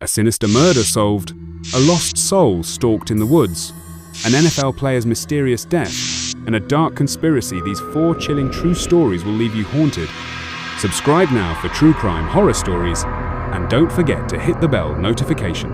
a sinister murder solved, a lost soul stalked in the woods, an NFL player's mysterious death, and a dark conspiracy. These 4 chilling true stories will leave you haunted. Subscribe now for true crime horror stories, and don't forget to hit the bell notification.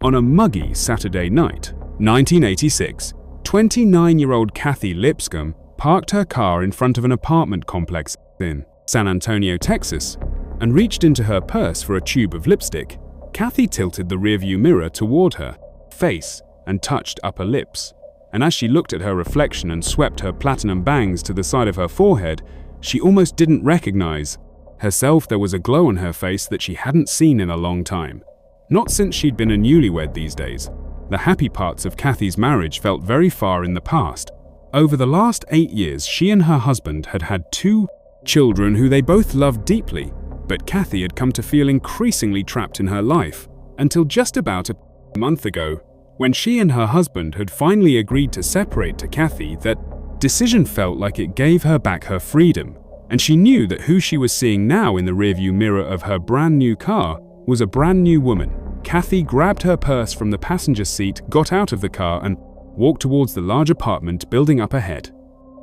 On a muggy Saturday night, 1986, 29-year-old Kathy Lipscomb parked her car in front of an apartment complex in San Antonio, Texas, and reached into her purse for a tube of lipstick. Kathy tilted the rearview mirror toward her face and touched upper lips. And as she looked at her reflection and swept her platinum bangs to the side of her forehead, she almost didn't recognize herself. There was a glow on her face that she hadn't seen in a long time. Not since she'd been a newlywed these days. The happy parts of Kathy's marriage felt very far in the past. Over the last 8 years, she and her husband had had 2 children who they both loved deeply, but Kathy had come to feel increasingly trapped in her life, until just about a month ago, when she and her husband had finally agreed to separate. To Kathy, that decision felt like it gave her back her freedom, and she knew that who she was seeing now in the rearview mirror of her brand new car was a brand new woman. Kathy grabbed her purse from the passenger seat, got out of the car, and walked towards the large apartment building up ahead.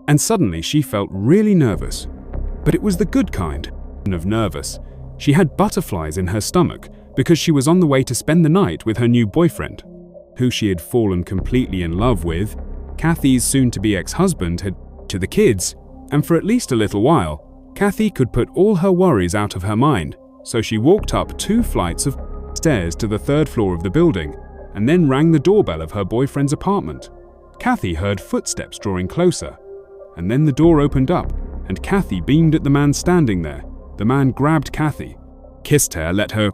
And suddenly she felt really nervous. But it was the good kind of nervous. She had butterflies in her stomach because she was on the way to spend the night with her new boyfriend, who she had fallen completely in love with. Kathy's soon-to-be ex-husband had to the kids, and for at least a little while, Kathy could put all her worries out of her mind. So she walked up 2 flights of stairs to the 3rd floor of the building, and then rang the doorbell of her boyfriend's apartment. Kathy heard footsteps drawing closer, and then the door opened up, and Kathy beamed at the man standing there. The man grabbed Kathy, kissed her, let her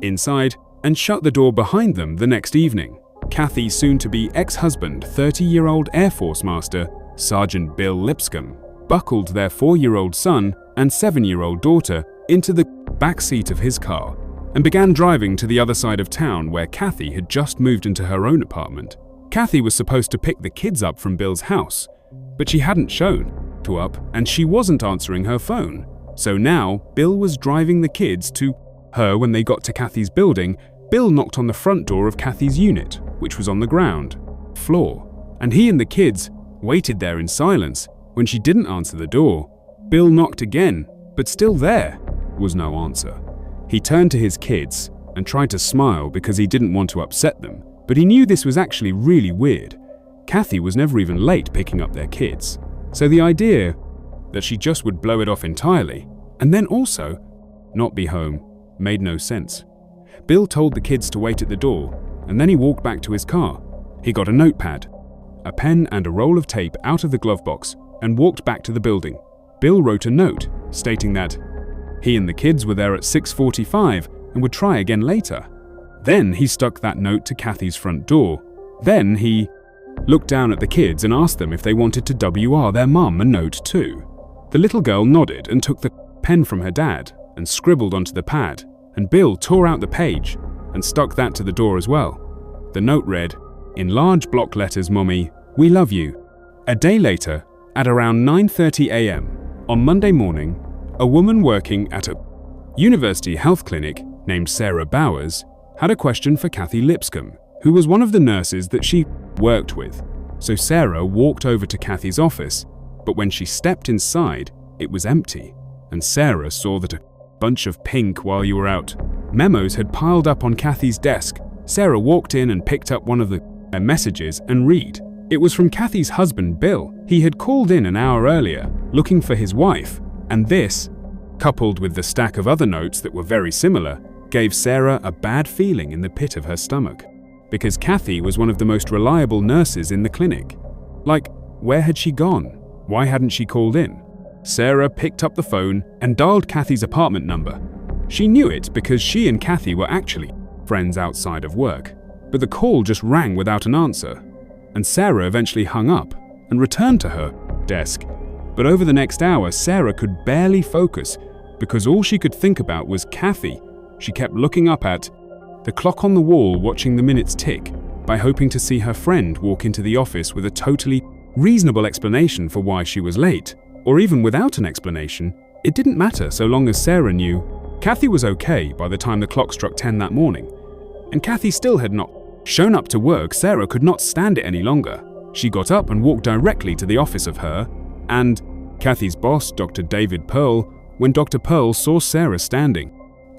inside, and shut the door behind them. The next evening, Kathy's soon-to-be ex-husband, 30-year-old Air Force Master Sergeant Bill Lipscomb, buckled their 4-year-old son and 7-year-old daughter into the back seat of his car and began driving to the other side of town where Kathy had just moved into her own apartment. Kathy was supposed to pick the kids up from Bill's house, but she hadn't shown up and she wasn't answering her phone. So now, Bill was driving the kids to her. When they got to Kathy's building, Bill knocked on the front door of Kathy's unit, which was on the ground floor, and he and the kids waited there in silence. When she didn't answer the door, Bill knocked again, but still there was no answer. He turned to his kids and tried to smile because he didn't want to upset them, but he knew this was actually really weird. Kathy was never even late picking up their kids, so the idea that she just would blow it off entirely and then also not be home made no sense. Bill told the kids to wait at the door, and then he walked back to his car. He got a notepad, a pen, and a roll of tape out of the glove box and walked back to the building. Bill wrote a note stating that he and the kids were there at 6:45 and would try again later. Then he stuck that note to Kathy's front door. Then he looked down at the kids and asked them if they wanted to WR their mum a note too. The little girl nodded and took the pen from her dad and scribbled onto the pad, and Bill tore out the page and stuck that to the door as well. The note read, in large block letters, "Mommy, we love you." A day later, at around 9:30 a.m. on Monday morning, a woman working at a university health clinic named Sarah Bowers had a question for Kathy Lipscomb, who was one of the nurses that she worked with. So Sarah walked over to Kathy's office, but when she stepped inside, it was empty, and Sarah saw that a bunch of pink while you were out memos had piled up on Kathy's desk. Sarah walked in and picked up one of the messages and read. It was from Kathy's husband, Bill. He had called in an hour earlier, looking for his wife, and this, coupled with the stack of other notes that were very similar, gave Sarah a bad feeling in the pit of her stomach, because Kathy was one of the most reliable nurses in the clinic. Like, where had she gone? Why hadn't she called in? Sarah picked up the phone and dialed Kathy's apartment number. She knew it because she and Kathy were actually friends outside of work, but the call just rang without an answer, and Sarah eventually hung up and returned to her desk. But over the next hour, Sarah could barely focus because all she could think about was Kathy. She kept looking up at the clock on the wall, watching the minutes tick, by hoping to see her friend walk into the office with a totally reasonable explanation for why she was late. Or even without an explanation, it didn't matter so long as Sarah knew Kathy was okay by the time the clock struck 10 that morning, and Kathy still had not shown up to work. Sarah could not stand it any longer. She got up and walked directly to the office of her and Kathy's boss, Dr. David Pearl, when Dr. Pearl saw Sarah standing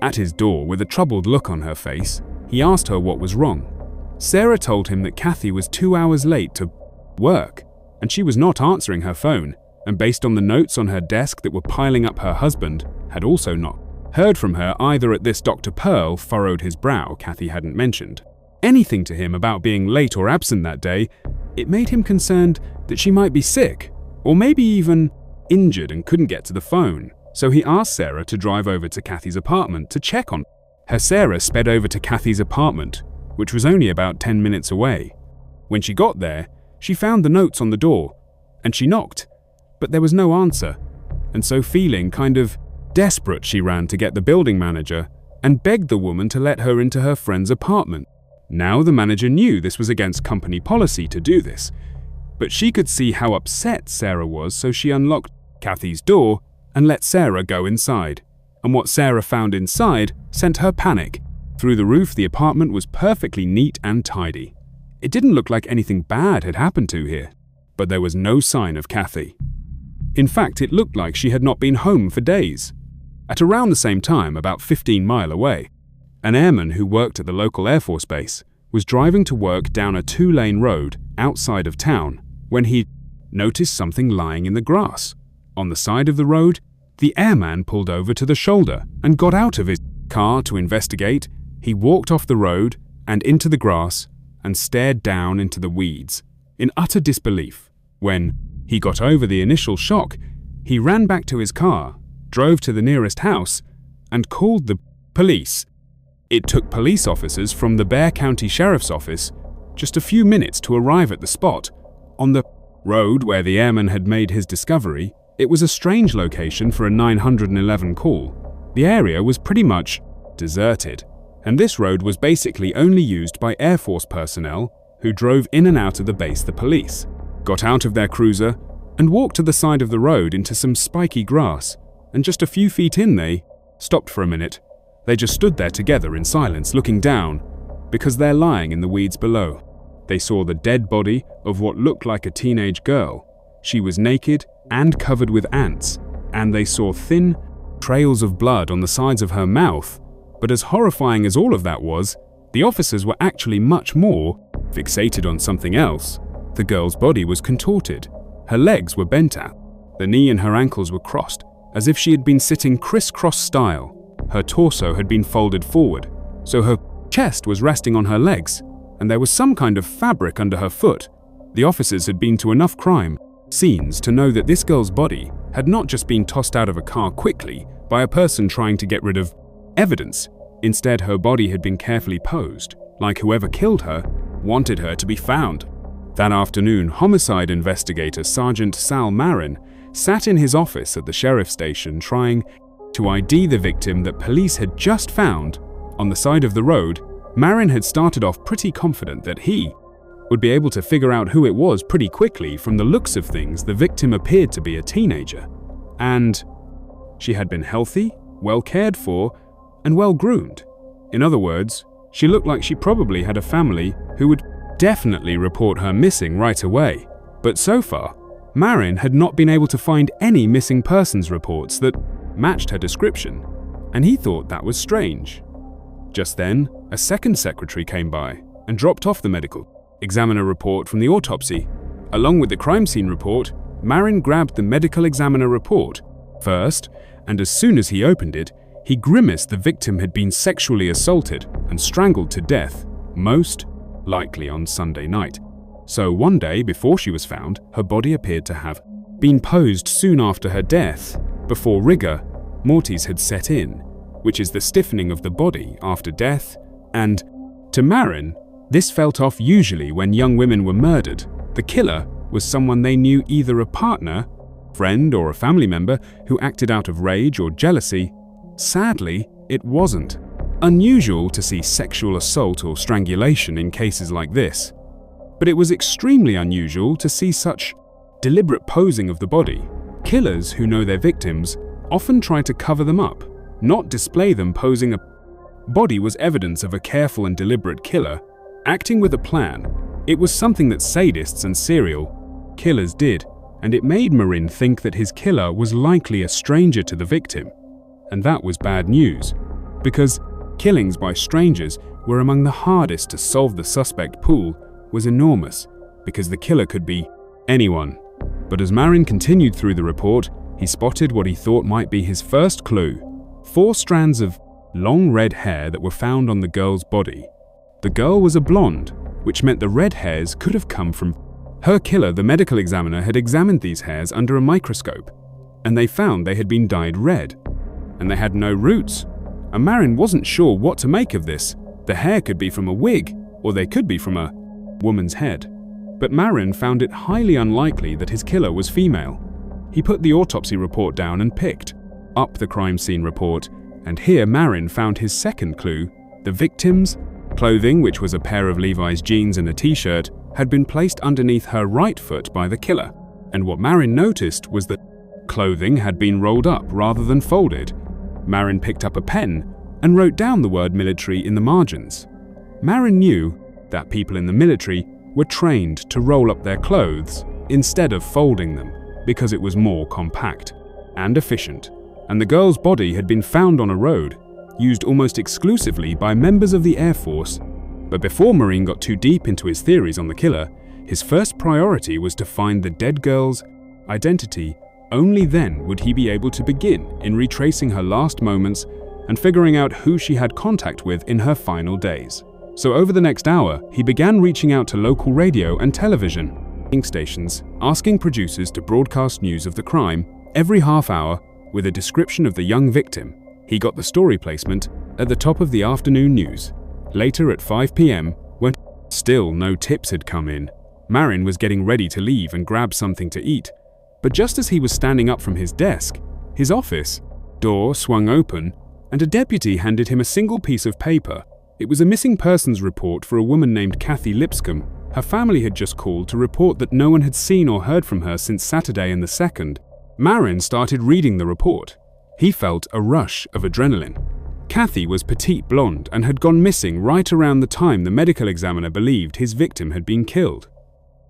at his door with a troubled look on her face. He asked her what was wrong. Sarah told him that Kathy was 2 hours late to work, and she was not answering her phone, and based on the notes on her desk that were piling up, her husband had also not heard from her either. At this, Dr. Pearl furrowed his brow. Kathy hadn't mentioned anything to him about being late or absent that day. It made him concerned that she might be sick, or maybe even injured and couldn't get to the phone. So he asked Sarah to drive over to Kathy's apartment to check on her. Sarah sped over to Kathy's apartment, which was only about 10 minutes away. When she got there, she found the notes on the door, and she knocked, but there was no answer. And so, feeling kind of desperate, she ran to get the building manager and begged the woman to let her into her friend's apartment. Now the manager knew this was against company policy to do this, but she could see how upset Sarah was, so she unlocked Kathy's door and let Sarah go inside. And what Sarah found inside sent her panic through the roof. The apartment was perfectly neat and tidy. It didn't look like anything bad had happened to here, but there was no sign of Kathy. In fact, it looked like she had not been home for days. At around the same time, about 15 miles away, an airman who worked at the local Air Force base was driving to work down a 2-lane road outside of town when he noticed something lying in the grass. On the side of the road, the airman pulled over to the shoulder and got out of his car to investigate. He walked off the road and into the grass and stared down into the weeds in utter disbelief. When he got over the initial shock, he ran back to his car, drove to the nearest house, and called the police. It took police officers from the Bexar County Sheriff's Office just a few minutes to arrive at the spot. On the road where the airman had made his discovery, it was a strange location for a 911 call. The area was pretty much deserted, and this road was basically only used by Air Force personnel who drove in and out of the base. The police got out of their cruiser and walked to the side of the road into some spiky grass, and just a few feet in, they stopped for a minute. They just stood there together in silence, looking down, because they're lying in the weeds below. They saw the dead body of what looked like a teenage girl. She was naked and covered with ants, and they saw thin trails of blood on the sides of her mouth. But as horrifying as all of that was, the officers were actually much more fixated on something else. The girl's body was contorted. Her legs were bent out. The knee and her ankles were crossed, as if she had been sitting crisscross style. Her torso had been folded forward, so her chest was resting on her legs, and there was some kind of fabric under her foot. The officers had been to enough crime scenes to know that this girl's body had not just been tossed out of a car quickly by a person trying to get rid of evidence. Instead, her body had been carefully posed, like whoever killed her wanted her to be found. That afternoon, homicide investigator Sergeant Sal Marin sat in his office at the sheriff's station trying to ID the victim that police had just found on the side of the road. Marin had started off pretty confident that he would be able to figure out who it was pretty quickly. From the looks of things, the victim appeared to be a teenager, and she had been healthy, well cared for, and well groomed. In other words, she looked like she probably had a family who would definitely report her missing right away. But so far, Marin had not been able to find any missing persons reports that matched her description, and he thought that was strange. Just then, a second secretary came by and dropped off the medical examiner report from the autopsy. Along with the crime scene report, Marin grabbed the medical examiner report first, and as soon as he opened it, he grimaced. The victim had been sexually assaulted and strangled to death, most likely on Sunday night. So one day before she was found, her body appeared to have been posed soon after her death, before rigor mortis had set in, which is the stiffening of the body after death, and to Marin, this felt off. Usually when young women were murdered, the killer was someone they knew, either a partner, friend, or a family member who acted out of rage or jealousy. Sadly, it wasn't unusual to see sexual assault or strangulation in cases like this, but it was extremely unusual to see such deliberate posing of the body. Killers who know their victims often try to cover them up, not display them posing a body was evidence of a careful and deliberate killer, acting with a plan. It was something that sadists and serial killers did, and it made Marin think that his killer was likely a stranger to the victim. And that was bad news, because killings by strangers were among the hardest to solve. The suspect pool was enormous, because the killer could be anyone. But as Marin continued through the report, he spotted what he thought might be his first clue: 4 strands of long red hair that were found on the girl's body. The girl was a blonde, which meant the red hairs could have come from her killer. The medical examiner had examined these hairs under a microscope, and they found they had been dyed red, and they had no roots. And Marin wasn't sure what to make of this. The hair could be from a wig, or they could be from a woman's head. But Marin found it highly unlikely that his killer was female. He put the autopsy report down and picked up the crime scene report, and here Marin found his second clue: the victim's clothing, which was a pair of Levi's jeans and a t-shirt, had been placed underneath her right foot by the killer. And what Marin noticed was that clothing had been rolled up rather than folded. Marin picked up a pen and wrote down the word military in the margins. Marin knew that people in the military were trained to roll up their clothes instead of folding them, because it was more compact and efficient. And the girl's body had been found on a road, used almost exclusively by members of the Air Force. But before Marin got too deep into his theories on the killer, his first priority was to find the dead girl's identity. Only then would he be able to begin in retracing her last moments and figuring out who she had contact with in her final days. So over the next hour, he began reaching out to local radio and television stations, asking producers to broadcast news of the crime every half hour with a description of the young victim. He got the story placement at the top of the afternoon news. Later at 5 p.m, when still no tips had come in, Marin was getting ready to leave and grab something to eat. But just as he was standing up from his desk, his office door swung open and a deputy handed him a single piece of paper. It was a missing persons report for a woman named Kathy Lipscomb. Her family had just called to report that no one had seen or heard from her since Saturday and the 2nd. Marin started reading the report. He felt a rush of adrenaline. Kathy was petite blonde and had gone missing right around the time the medical examiner believed his victim had been killed.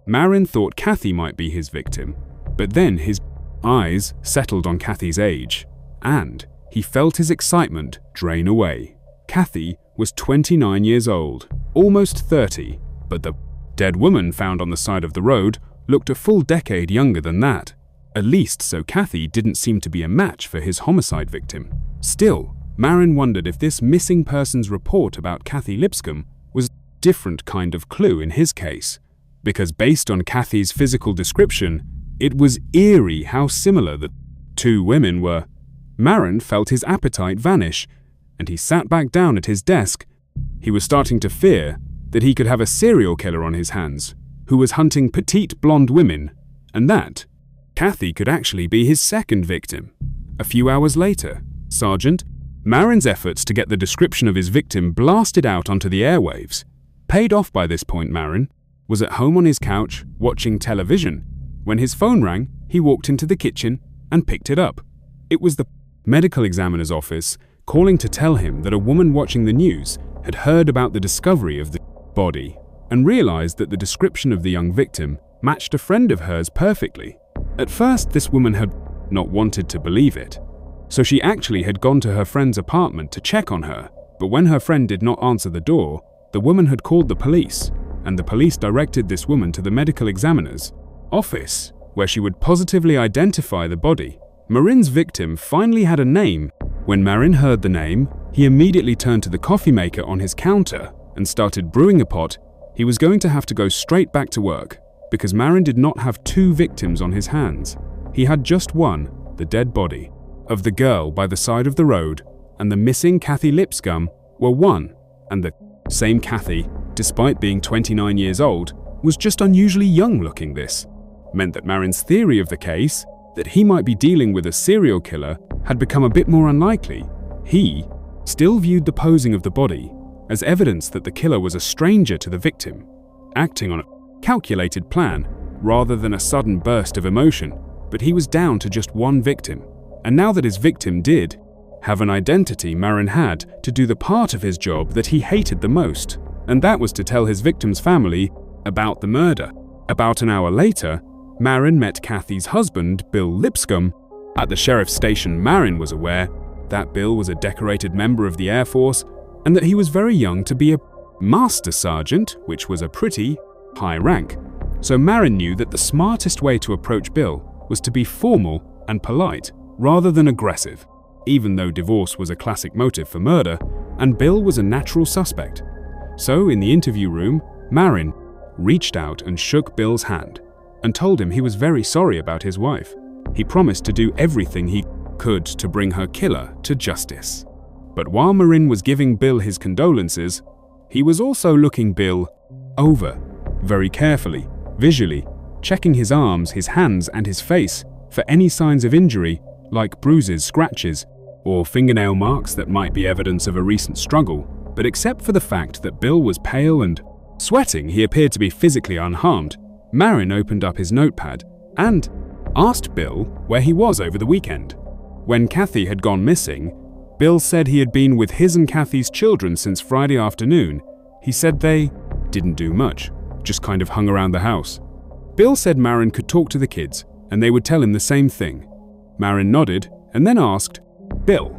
Marin thought Kathy might be his victim, but then his eyes settled on Kathy's age, and he felt his excitement drain away. Kathy was 29 years old, almost 30, but the dead woman found on the side of the road looked a full decade younger than that. At least so Kathy didn't seem to be a match for his homicide victim. Still, Marin wondered if this missing persons report about Kathy Lipscomb was a different kind of clue in his case, because based on Kathy's physical description, it was eerie how similar the two women were. Marin felt his appetite vanish, and he sat back down at his desk. He was starting to fear that he could have a serial killer on his hands, who was hunting petite blonde women, and that Kathy could actually be his second victim. A few hours later, Marin's efforts to get the description of his victim blasted out onto the airwaves. Paid off by this point, Marin was at home on his couch watching television. When his phone rang, he walked into the kitchen and picked it up. It was the medical examiner's office calling to tell him that a woman watching the news had heard about the discovery of the body and realized that the description of the young victim matched a friend of hers perfectly. At first, this woman had not wanted to believe it, so she actually had gone to her friend's apartment to check on her. But when her friend did not answer the door, the woman had called the police, and the police directed this woman to the medical examiner's office, where she would positively identify the body. Marin's victim finally had a name. When Marin heard the name, he immediately turned to the coffee maker on his counter and started brewing a pot. He was going to have to go straight back to work, because Marin did not have two victims on his hands. He had just one, the dead body of the girl by the side of the road, and the missing Kathy Lipscomb were one, and the same Kathy, despite being 29 years old, was just unusually young looking. This meant that Marin's theory of the case, that he might be dealing with a serial killer, had become a bit more unlikely. He still viewed the posing of the body as evidence that the killer was a stranger to the victim, acting on a calculated plan rather than a sudden burst of emotion. But he was down to just one victim, and now that his victim did have an identity Marin had to do the part of his job that he hated the most, and that was to tell his victim's family about the murder. About an hour later, Marin met Kathy's husband, Bill Lipscomb. At the sheriff's station, Marin was aware that Bill was a decorated member of the Air Force and that he was very young to be a master sergeant, which was a pretty high rank. So Marin knew that the smartest way to approach Bill was to be formal and polite, rather than aggressive, even though divorce was a classic motive for murder, and Bill was a natural suspect. So in the interview room, Marin reached out and shook Bill's hand and told him he was very sorry about his wife. He promised to do everything he could to bring her killer to justice. But while Marin was giving Bill his condolences, he was also looking Bill over very carefully, visually, checking his arms, his hands, and his face for any signs of injury, like bruises, scratches, or fingernail marks that might be evidence of a recent struggle. But except for the fact that Bill was pale and sweating, he appeared to be physically unharmed. Marin opened up his notepad and asked Bill where he was over the weekend. When Kathy had gone missing, Bill said he had been with his and Kathy's children since Friday afternoon. He said they didn't do much, just kind of hung around the house. Bill said Marin could talk to the kids and they would tell him the same thing. Marin nodded and then asked Bill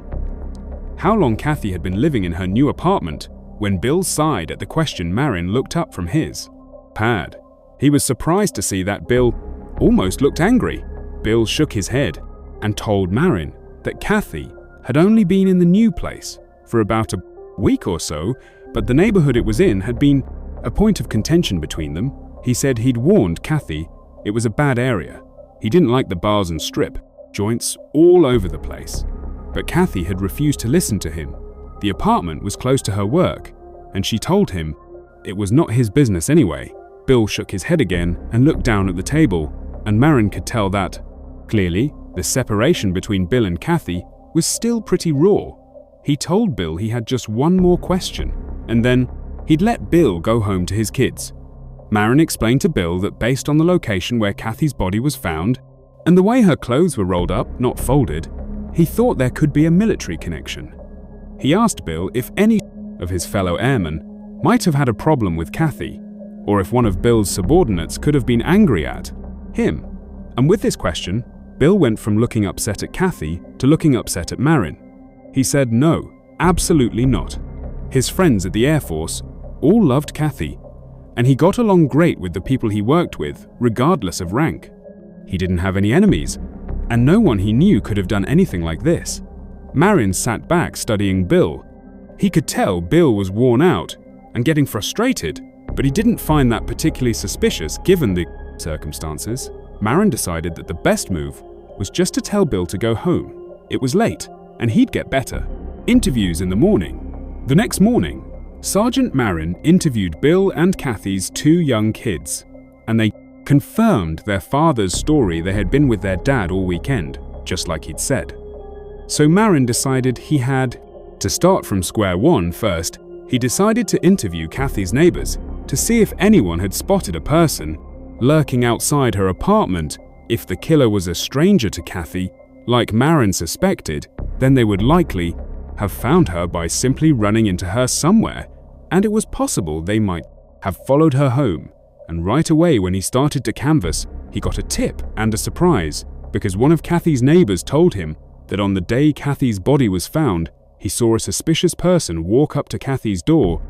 how long Kathy had been living in her new apartment. When Bill sighed at the question, Marin looked up from his pad. He was surprised to see that Bill almost looked angry. Bill shook his head and told Marin that Kathy had only been in the new place for about a week or so, but the neighborhood it was in had been a point of contention between them. He said he'd warned Kathy it was a bad area. He didn't like the bars and strip joints all over the place. But Kathy had refused to listen to him. The apartment was close to her work, and she told him it was not his business anyway. Bill shook his head again and looked down at the table, and Marin could tell that, clearly, the separation between Bill and Kathy was still pretty raw. He told Bill he had just one more question, and then he'd let Bill go home to his kids. Marin explained to Bill that based on the location where Kathy's body was found, and the way her clothes were rolled up, not folded, he thought there could be a military connection. He asked Bill if any of his fellow airmen might have had a problem with Kathy, or if one of Bill's subordinates could have been angry at him. And with this question, Bill went from looking upset at Kathy to looking upset at Marin. He said no, absolutely not. His friends at the Air Force all loved Kathy, and he got along great with the people he worked with, regardless of rank. He didn't have any enemies, and no one he knew could have done anything like this. Marin sat back studying Bill. He could tell Bill was worn out and getting frustrated, but he didn't find that particularly suspicious given the circumstances. Marin decided that the best move was just to tell Bill to go home. It was late, and he'd get better. Interviews in the morning. The next morning, Sergeant Marin interviewed Bill and Kathy's two young kids, and they confirmed their father's story. They had been with their dad all weekend, just like he'd said. So Marin decided he had to start from square one first. He decided to interview Kathy's neighbors to see if anyone had spotted a person lurking outside her apartment. If the killer was a stranger to Kathy, like Marin suspected, then they would likely have found her by simply running into her somewhere, and it was possible they might have followed her home. And right away when he started to canvass, he got a tip and a surprise, because one of Kathy's neighbors told him that on the day Kathy's body was found, he saw a suspicious person walk up to Kathy's door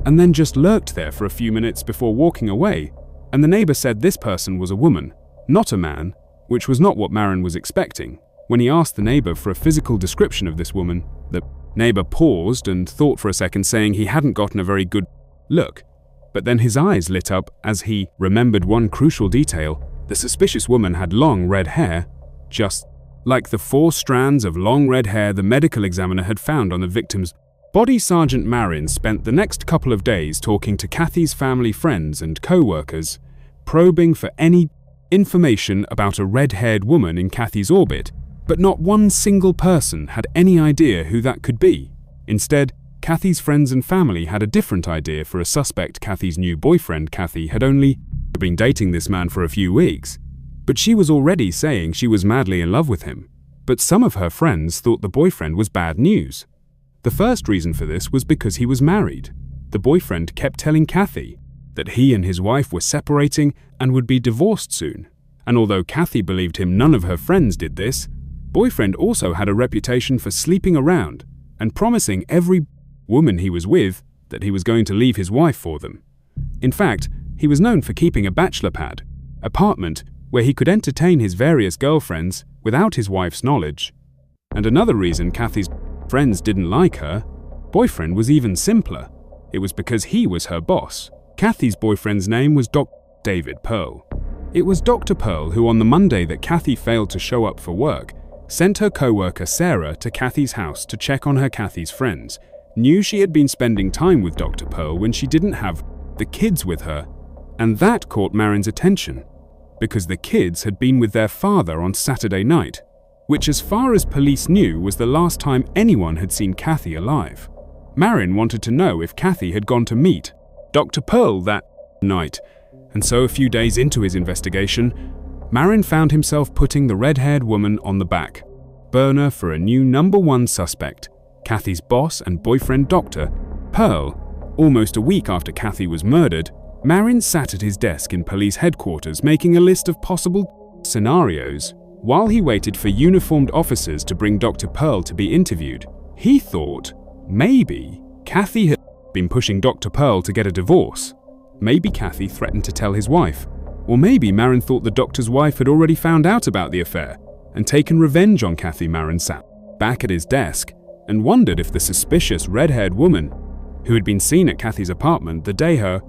and then just lurked there for a few minutes before walking away. And the neighbor said this person was a woman, not a man, which was not what Marin was expecting. When he asked the neighbor for a physical description of this woman, the neighbor paused and thought for a second, saying he hadn't gotten a very good look. But then his eyes lit up as he remembered one crucial detail. The suspicious woman had long red hair, just like the 4 strands of long red hair the medical examiner had found on the victim's body. Sergeant Marin spent the next couple of days talking to Kathy's family, friends, and co-workers, probing for any information about a red-haired woman in Kathy's orbit, but not one single person had any idea who that could be. Instead, Kathy's friends and family had a different idea for a suspect. Kathy's new boyfriend, Kathy, had only been dating this man for a few weeks, but she was already saying she was madly in love with him. But some of her friends thought the boyfriend was bad news. The first reason for this was because he was married. The boyfriend kept telling Kathy that he and his wife were separating and would be divorced soon. And although Kathy believed him, none of her friends did this. Boyfriend also had a reputation for sleeping around and promising every woman he was with that he was going to leave his wife for them. In fact, he was known for keeping a bachelor pad, apartment where he could entertain his various girlfriends without his wife's knowledge. And another reason Kathy's friends didn't like her boyfriend was even simpler. It was because he was her boss. Kathy's boyfriend's name was Dr. David Pearl. It was Dr. Pearl who, on the Monday that Kathy failed to show up for work, sent her co-worker Sarah to Kathy's house to check on Kathy's friends, knew she had been spending time with Dr. Pearl when she didn't have the kids with her, and that caught Marin's attention, because the kids had been with their father on Saturday night, which, as far as police knew, was the last time anyone had seen Kathy alive. Marin wanted to know if Kathy had gone to meet Dr. Pearl that night, and so a few days into his investigation, Marin found himself putting the red-haired woman on the back burner for a new #1 suspect, Kathy's boss and boyfriend Dr. Pearl. Almost a week after Kathy was murdered, Marin sat at his desk in police headquarters making a list of possible scenarios while he waited for uniformed officers to bring Dr. Pearl to be interviewed. He thought maybe Kathy had been pushing Dr. Pearl to get a divorce. Maybe Kathy threatened to tell his wife. Or maybe Marin thought the doctor's wife had already found out about the affair and taken revenge on Kathy. Marin sat back at his desk and wondered if the suspicious red-haired woman who had been seen at Kathy's apartment the day her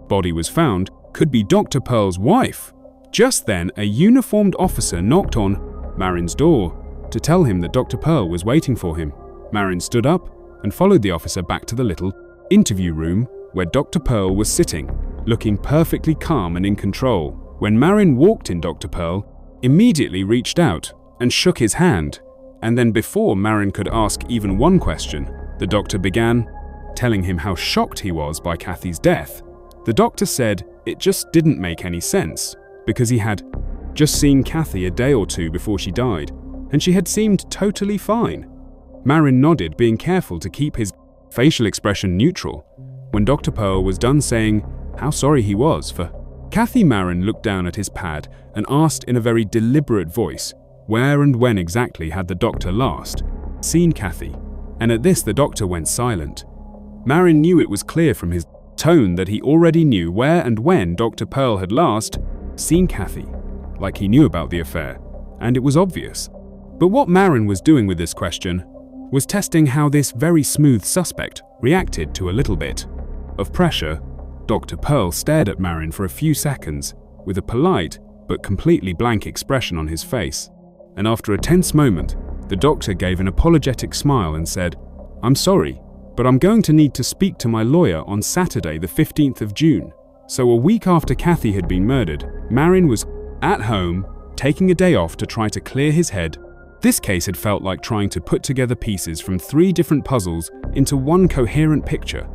body was found could be Dr. Pearl's wife. Just then, a uniformed officer knocked on Marin's door to tell him that Dr. Pearl was waiting for him. Marin stood up and followed the officer back to the little interview room where Dr. Pearl was sitting, looking perfectly calm and in control. When Marin walked in, Dr. Pearl immediately reached out and shook his hand, and then before Marin could ask even one question, the doctor began telling him how shocked he was by Kathy's death. The doctor said it just didn't make any sense, because he had just seen Kathy a day or two before she died, and she had seemed totally fine. Marin nodded, being careful to keep his facial expression neutral. When Dr. Pearl was done saying how sorry he was for Kathy, Marin looked down at his pad and asked in a very deliberate voice, where and when exactly had the doctor last seen Kathy? And at this the doctor went silent. Marin knew it was clear from his tone that he already knew where and when Dr. Pearl had last seen Kathy, like he knew about the affair, and it was obvious. But what Marin was doing with this question was testing how this very smooth suspect reacted to a little bit of pressure. Dr. Pearl stared at Marin for a few seconds with a polite but completely blank expression on his face, and after a tense moment, the doctor gave an apologetic smile and said, "I'm sorry, but I'm going to need to speak to my lawyer on Saturday the 15th of June. So a week after Kathy had been murdered, Marin was at home, taking a day off to try to clear his head. This case had felt like trying to put together pieces from 3 different puzzles into one coherent picture.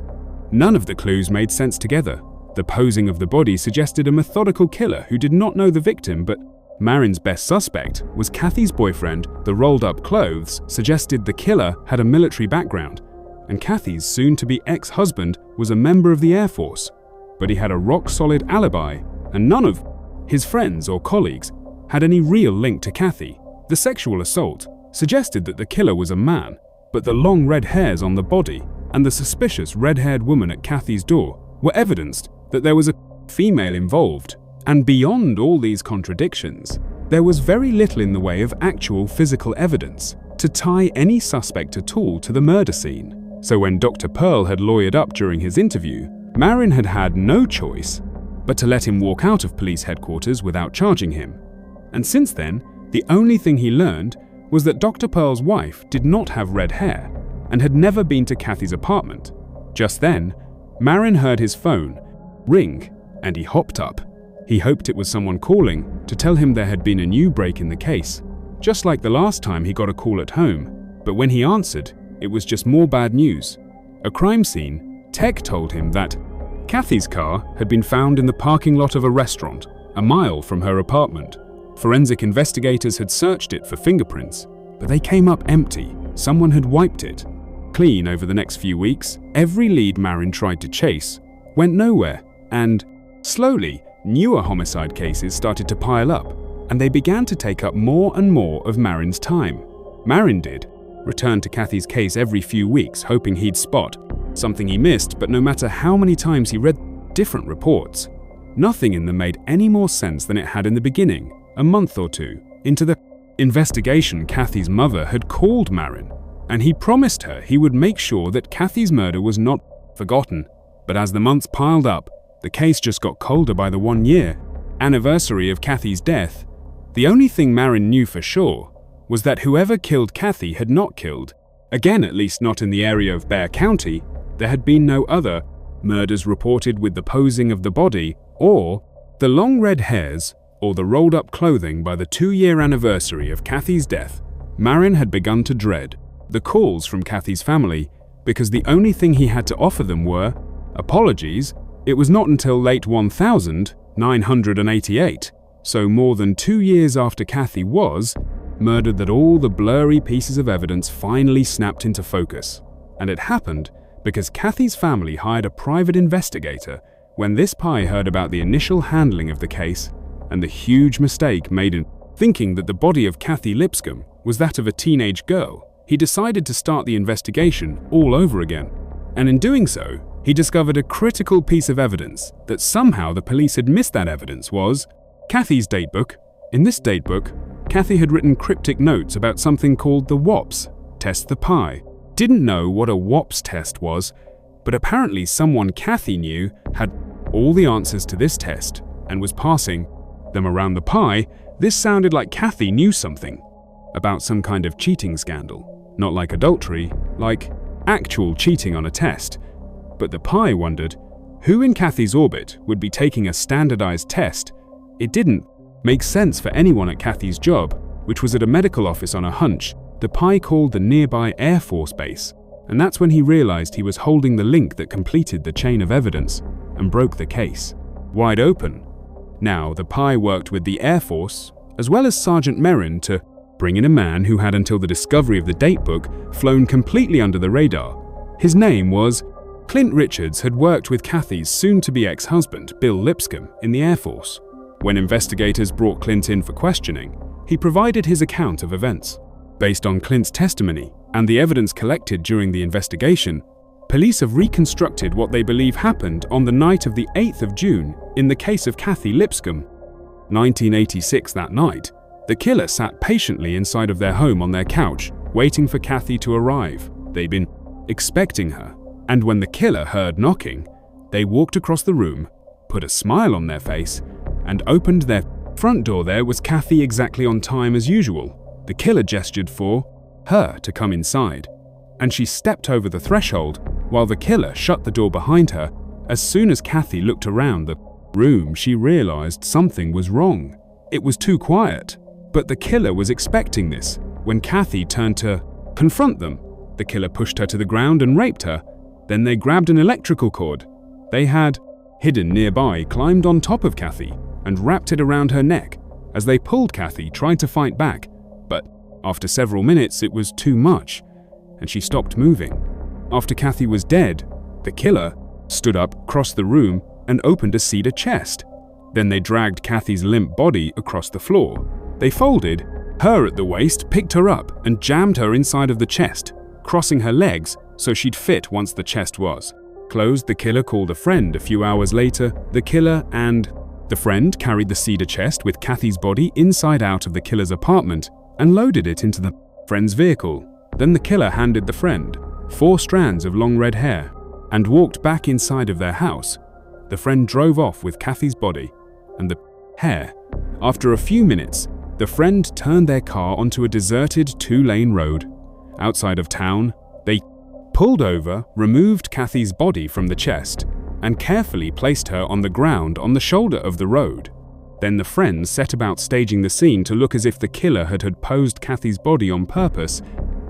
None of the clues made sense together. The posing of the body suggested a methodical killer who did not know the victim, but Marin's best suspect was Kathy's boyfriend. The rolled-up clothes suggested the killer had a military background, and Kathy's soon-to-be ex-husband was a member of the Air Force. But he had a rock-solid alibi, and none of his friends or colleagues had any real link to Kathy. The sexual assault suggested that the killer was a man, but the long red hairs on the body and the suspicious red-haired woman at Kathy's door were evidence that there was a female involved. And beyond all these contradictions, there was very little in the way of actual physical evidence to tie any suspect at all to the murder scene. So when Dr. Pearl had lawyered up during his interview, Marin had had no choice but to let him walk out of police headquarters without charging him. And since then, the only thing he learned was that Dr. Pearl's wife did not have red hair and had never been to Kathy's apartment. Just then, Marin heard his phone ring and he hopped up. He hoped it was someone calling to tell him there had been a new break in the case, just like the last time he got a call at home. But when he answered, it was just more bad news. A crime scene tech told him that Kathy's car had been found in the parking lot of a restaurant, a mile from her apartment. Forensic investigators had searched it for fingerprints, but they came up empty. Someone had wiped it clean. Over the next few weeks, every lead Marin tried to chase went nowhere, and slowly, newer homicide cases started to pile up, and they began to take up more and more of Marin's time. Marin returned to Kathy's case every few weeks, hoping he'd spot something he missed, but no matter how many times he read different reports, nothing in them made any more sense than it had in the beginning. A month or two into the investigation, Kathy's mother had called Marin, and he promised her he would make sure that Kathy's murder was not forgotten. But as the months piled up, the case just got colder. By the 1-year anniversary of Kathy's death, the only thing Marin knew for sure was that whoever killed Kathy had not killed, again at least not in the area of Bexar County. There had been no other murders reported with the posing of the body, or the long red hairs, or the rolled-up clothing. By the 2-year anniversary of Kathy's death, Marin had begun to dread the calls from Kathy's family, because the only thing he had to offer them were apologies. It was not until late 1988, so more than 2 years after Kathy was murdered, that all the blurry pieces of evidence finally snapped into focus. And it happened because Kathy's family hired a private investigator when this pie heard about the initial handling of the case and the huge mistake made in thinking that the body of Kathy Lipscomb was that of a teenage girl. He decided to start the investigation all over again, and in doing so, he discovered a critical piece of evidence that somehow the police had missed. That evidence was Kathy's datebook. In this datebook, Kathy had written cryptic notes about something called the WAPS test. The pie didn't know what a WAPS test was, but apparently someone Kathy knew had all the answers to this test and was passing them around the pie. This sounded like Kathy knew something about some kind of cheating scandal. Not like adultery, like actual cheating on a test. But the pie wondered who in Kathy's orbit would be taking a standardized test. It didn't make sense for anyone at Kathy's job, which was at a medical office. On a hunch, the pie called the nearby Air Force Base, and that's when he realized he was holding the link that completed the chain of evidence and broke the case wide open. Now, the pie worked with the Air Force, as well as Sergeant Merrin, to bring in a man who had, until the discovery of the datebook, flown completely under the radar. His name was Clint Richards. Had worked with Kathy's soon-to-be ex-husband, Bill Lipscomb, in the Air Force. When investigators brought Clint in for questioning, he provided his account of events. Based on Clint's testimony and the evidence collected during the investigation, police have reconstructed what they believe happened on the night of the 8th of June in the case of Kathy Lipscomb, 1986. That night, the killer sat patiently inside of their home on their couch, waiting for Kathy to arrive. They'd been expecting her, and when the killer heard knocking, they walked across the room, put a smile on their face, and opened their front door. There was Kathy, exactly on time as usual. The killer gestured for her to come inside, and she stepped over the threshold while the killer shut the door behind her. As soon as Kathy looked around the room, she realized something was wrong. It was too quiet. But the killer was expecting this. When Kathy turned to confront them, the killer pushed her to the ground and raped her. Then they grabbed an electrical cord they had hidden nearby, climbed on top of Kathy, and wrapped it around her neck. As they pulled, Kathy tried to fight back, but after several minutes it was too much, and she stopped moving. After Kathy was dead, the killer stood up, crossed the room, and opened a cedar chest. Then they dragged Kathy's limp body across the floor. They folded her at the waist, picked her up, and jammed her inside of the chest, crossing her legs so she'd fit once the chest was closed. The killer called a friend. A few hours later, the killer and the friend carried the cedar chest with Kathy's body inside out of the killer's apartment and loaded it into the friend's vehicle. Then the killer handed the friend 4 strands of long red hair and walked back inside of their house. The friend drove off with Kathy's body and the hair. After a few minutes, the friend turned their car onto a deserted 2-lane road. Outside of town, they pulled over, removed Kathy's body from the chest, and carefully placed her on the ground on the shoulder of the road. Then the friends set about staging the scene to look as if the killer had posed Kathy's body on purpose.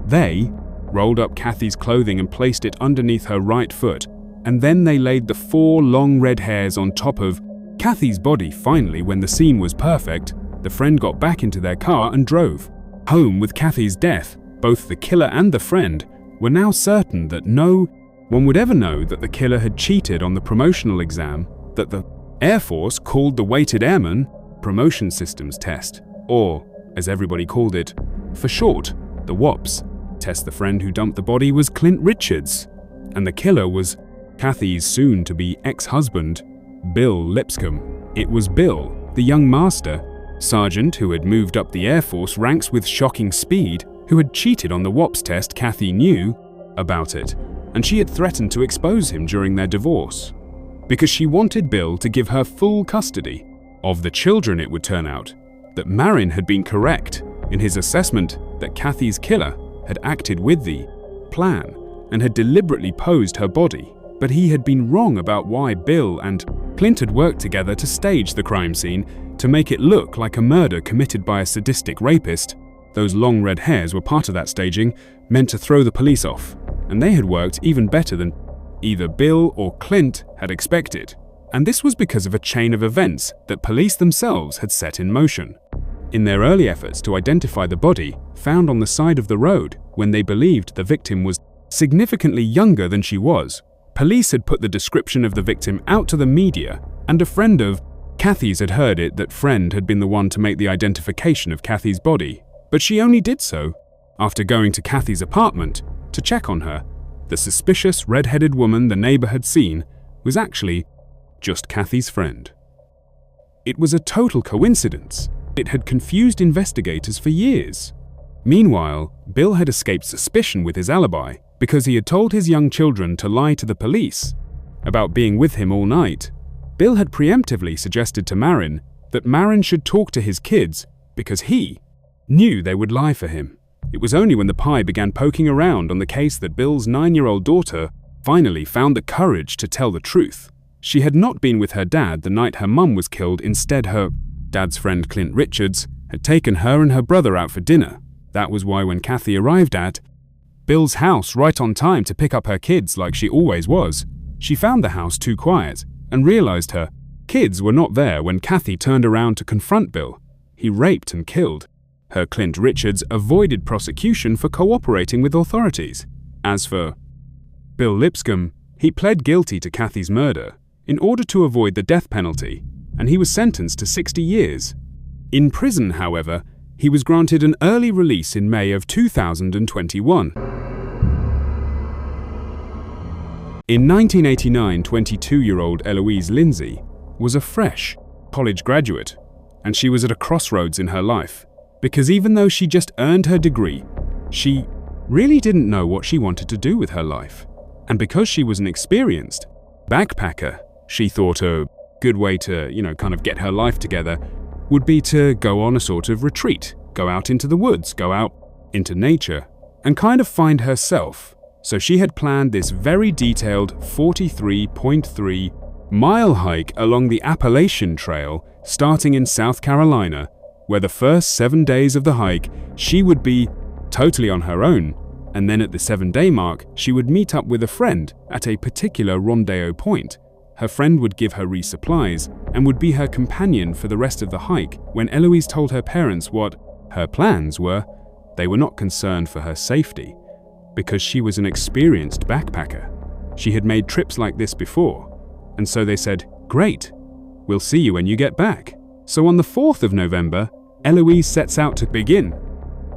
They rolled up Kathy's clothing and placed it underneath her right foot, and then they laid the 4 long red hairs on top of Kathy's body. Finally, when the scene was perfect, the friend got back into their car and drove. home with Kathy's death, both the killer and the friend were now certain that no one would ever know that the killer had cheated on the promotional exam that the Air Force called the Weighted Airman Promotion Systems Test, or, as everybody called it, for short, the WAPS test. The friend who dumped the body was Clint Richards, and the killer was Kathy's soon-to-be ex-husband, Bill Lipscomb. It was Bill, the young master sergeant who had moved up the Air Force ranks with shocking speed, who had cheated on the WAPS test. Kathy knew about it, and she had threatened to expose him during their divorce, because she wanted Bill to give her full custody of the children. It would turn out that Marin had been correct in his assessment that Kathy's killer had acted with the plan and had deliberately posed her body, but he had been wrong about why Bill and Clint had worked together to stage the crime scene to make it look like a murder committed by a sadistic rapist. Those long red hairs were part of that staging, meant to throw the police off, and they had worked even better than either Bill or Clint had expected. And this was because of a chain of events that police themselves had set in motion. In their early efforts to identify the body found on the side of the road when they believed the victim was significantly younger than she was, police had put the description of the victim out to the media, and a friend of Kathy's had heard it. That friend had been the one to make the identification of Kathy's body, but she only did so after going to Kathy's apartment to check on her. The suspicious red-headed woman the neighbor had seen was actually just Kathy's friend. It was a total coincidence. It had confused investigators for years. Meanwhile, Bill had escaped suspicion with his alibi because he had told his young children to lie to the police about being with him all night. Bill had preemptively suggested to Marin that Marin should talk to his kids because he knew they would lie for him. It was only when the pie began poking around on the case that Bill's 9-year-old daughter finally found the courage to tell the truth. She had not been with her dad the night her mum was killed. Instead, her dad's friend Clint Richards had taken her and her brother out for dinner. That was why when Kathy arrived at Bill's house right on time to pick up her kids like she always was, she found the house too quiet and realized her kids were not there when Kathy turned around to confront Bill. He raped and killed her. Clint Richards avoided prosecution for cooperating with authorities. As for Bill Lipscomb, he pled guilty to Kathy's murder in order to avoid the death penalty, and he was sentenced to 60 years. In prison, however, he was granted an early release in May of 2021. In 1989, 22-year-old Eloise Lindsay was a fresh college graduate, and she was at a crossroads in her life, because even though she just earned her degree, she really didn't know what she wanted to do with her life. And because she was an experienced backpacker, she thought a good way to, kind of get her life together would be to go on a sort of retreat, go out into the woods, go out into nature, and kind of find herself. So she had planned this very detailed 43.3-mile hike along the Appalachian Trail, starting in South Carolina, where the first 7 days of the hike she would be totally on her own, and then at the 7-day mark she would meet up with a friend at a particular rendezvous point. Her friend would give her resupplies and would be her companion for the rest of the hike. When Eloise told her parents what her plans were, they were not concerned for her safety, because she was an experienced backpacker. She had made trips like this before, and so they said, "Great, we'll see you when you get back." So on the 4th of November, Eloise sets out to begin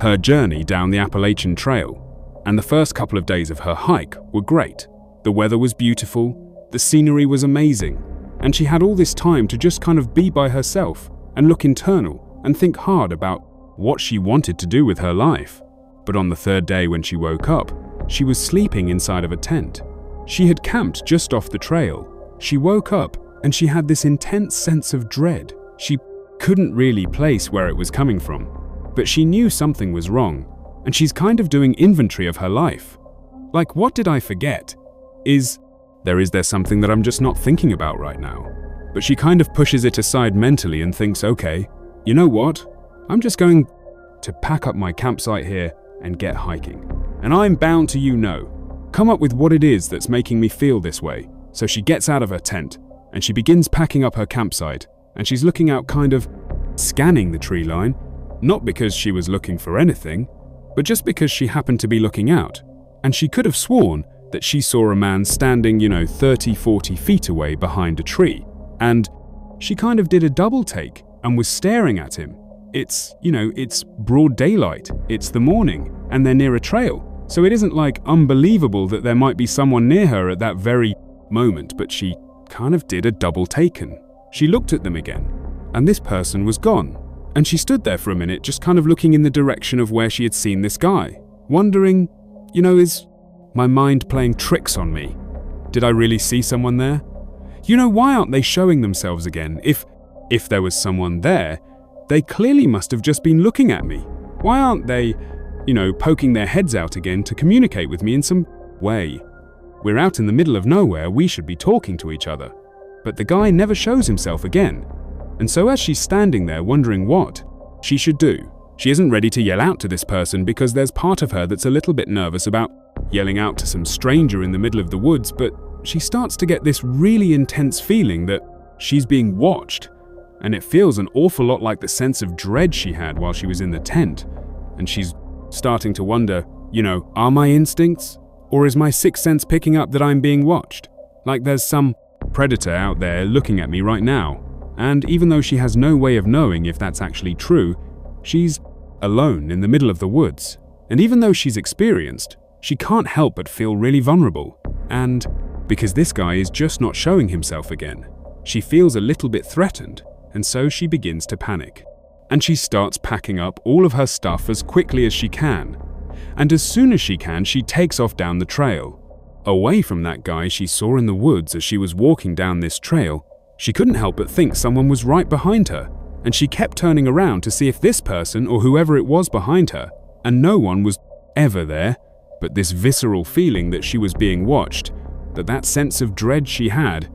her journey down the Appalachian Trail, and the first couple of days of her hike were great. The weather was beautiful, the scenery was amazing, and she had all this time to just kind of be by herself and look internal and think hard about what she wanted to do with her life. But on the 3rd day when she woke up, she was sleeping inside of a tent. She had camped just off the trail. She woke up and she had this intense sense of dread. She couldn't really place where it was coming from, but she knew something was wrong, and she's kind of doing inventory of her life. Like, what did I forget? Is there something that I'm just not thinking about right now? But she kind of pushes it aside mentally and thinks, okay, you know what? I'm just going to pack up my campsite here and get hiking. And I'm bound to, come up with what it is that's making me feel this way. So she gets out of her tent and she begins packing up her campsite, and she's looking out, kind of scanning the tree line, Not because she was looking for anything, but just because she happened to be looking out, and she could have sworn that she saw a man standing, 30, 40 feet away behind a tree, and she kind of did a double take and was staring at him. It's broad daylight, it's the morning, and they're near a trail, so it isn't like unbelievable that there might be someone near her at that very moment, but she kind of did a double take and she looked at them again, and this person was gone. And she stood there for a minute, just kind of looking in the direction of where she had seen this guy, wondering, is my mind playing tricks on me? Did I really see someone there? Why aren't they showing themselves again? If there was someone there, they clearly must have just been looking at me. Why aren't they, poking their heads out again to communicate with me in some way? We're out in the middle of nowhere, we should be talking to each other. But the guy never shows himself again. And so as she's standing there wondering what she should do, she isn't ready to yell out to this person because there's part of her that's a little bit nervous about yelling out to some stranger in the middle of the woods, but she starts to get this really intense feeling that she's being watched. And it feels an awful lot like the sense of dread she had while she was in the tent. And she's starting to wonder, are my instincts? Or is my sixth sense picking up that I'm being watched? Like there's some predator out there looking at me right now. And even though she has no way of knowing if that's actually true, she's alone in the middle of the woods. And even though she's experienced, she can't help but feel really vulnerable. And because this guy is just not showing himself again, she feels a little bit threatened, and so she begins to panic. And she starts packing up all of her stuff as quickly as she can. And as soon as she can, she takes off down the trail. Away from that guy she saw in the woods as she was walking down this trail, she couldn't help but think someone was right behind her, and she kept turning around to see if this person or whoever it was behind her, and no one was ever there, but this visceral feeling that she was being watched, that sense of dread she had,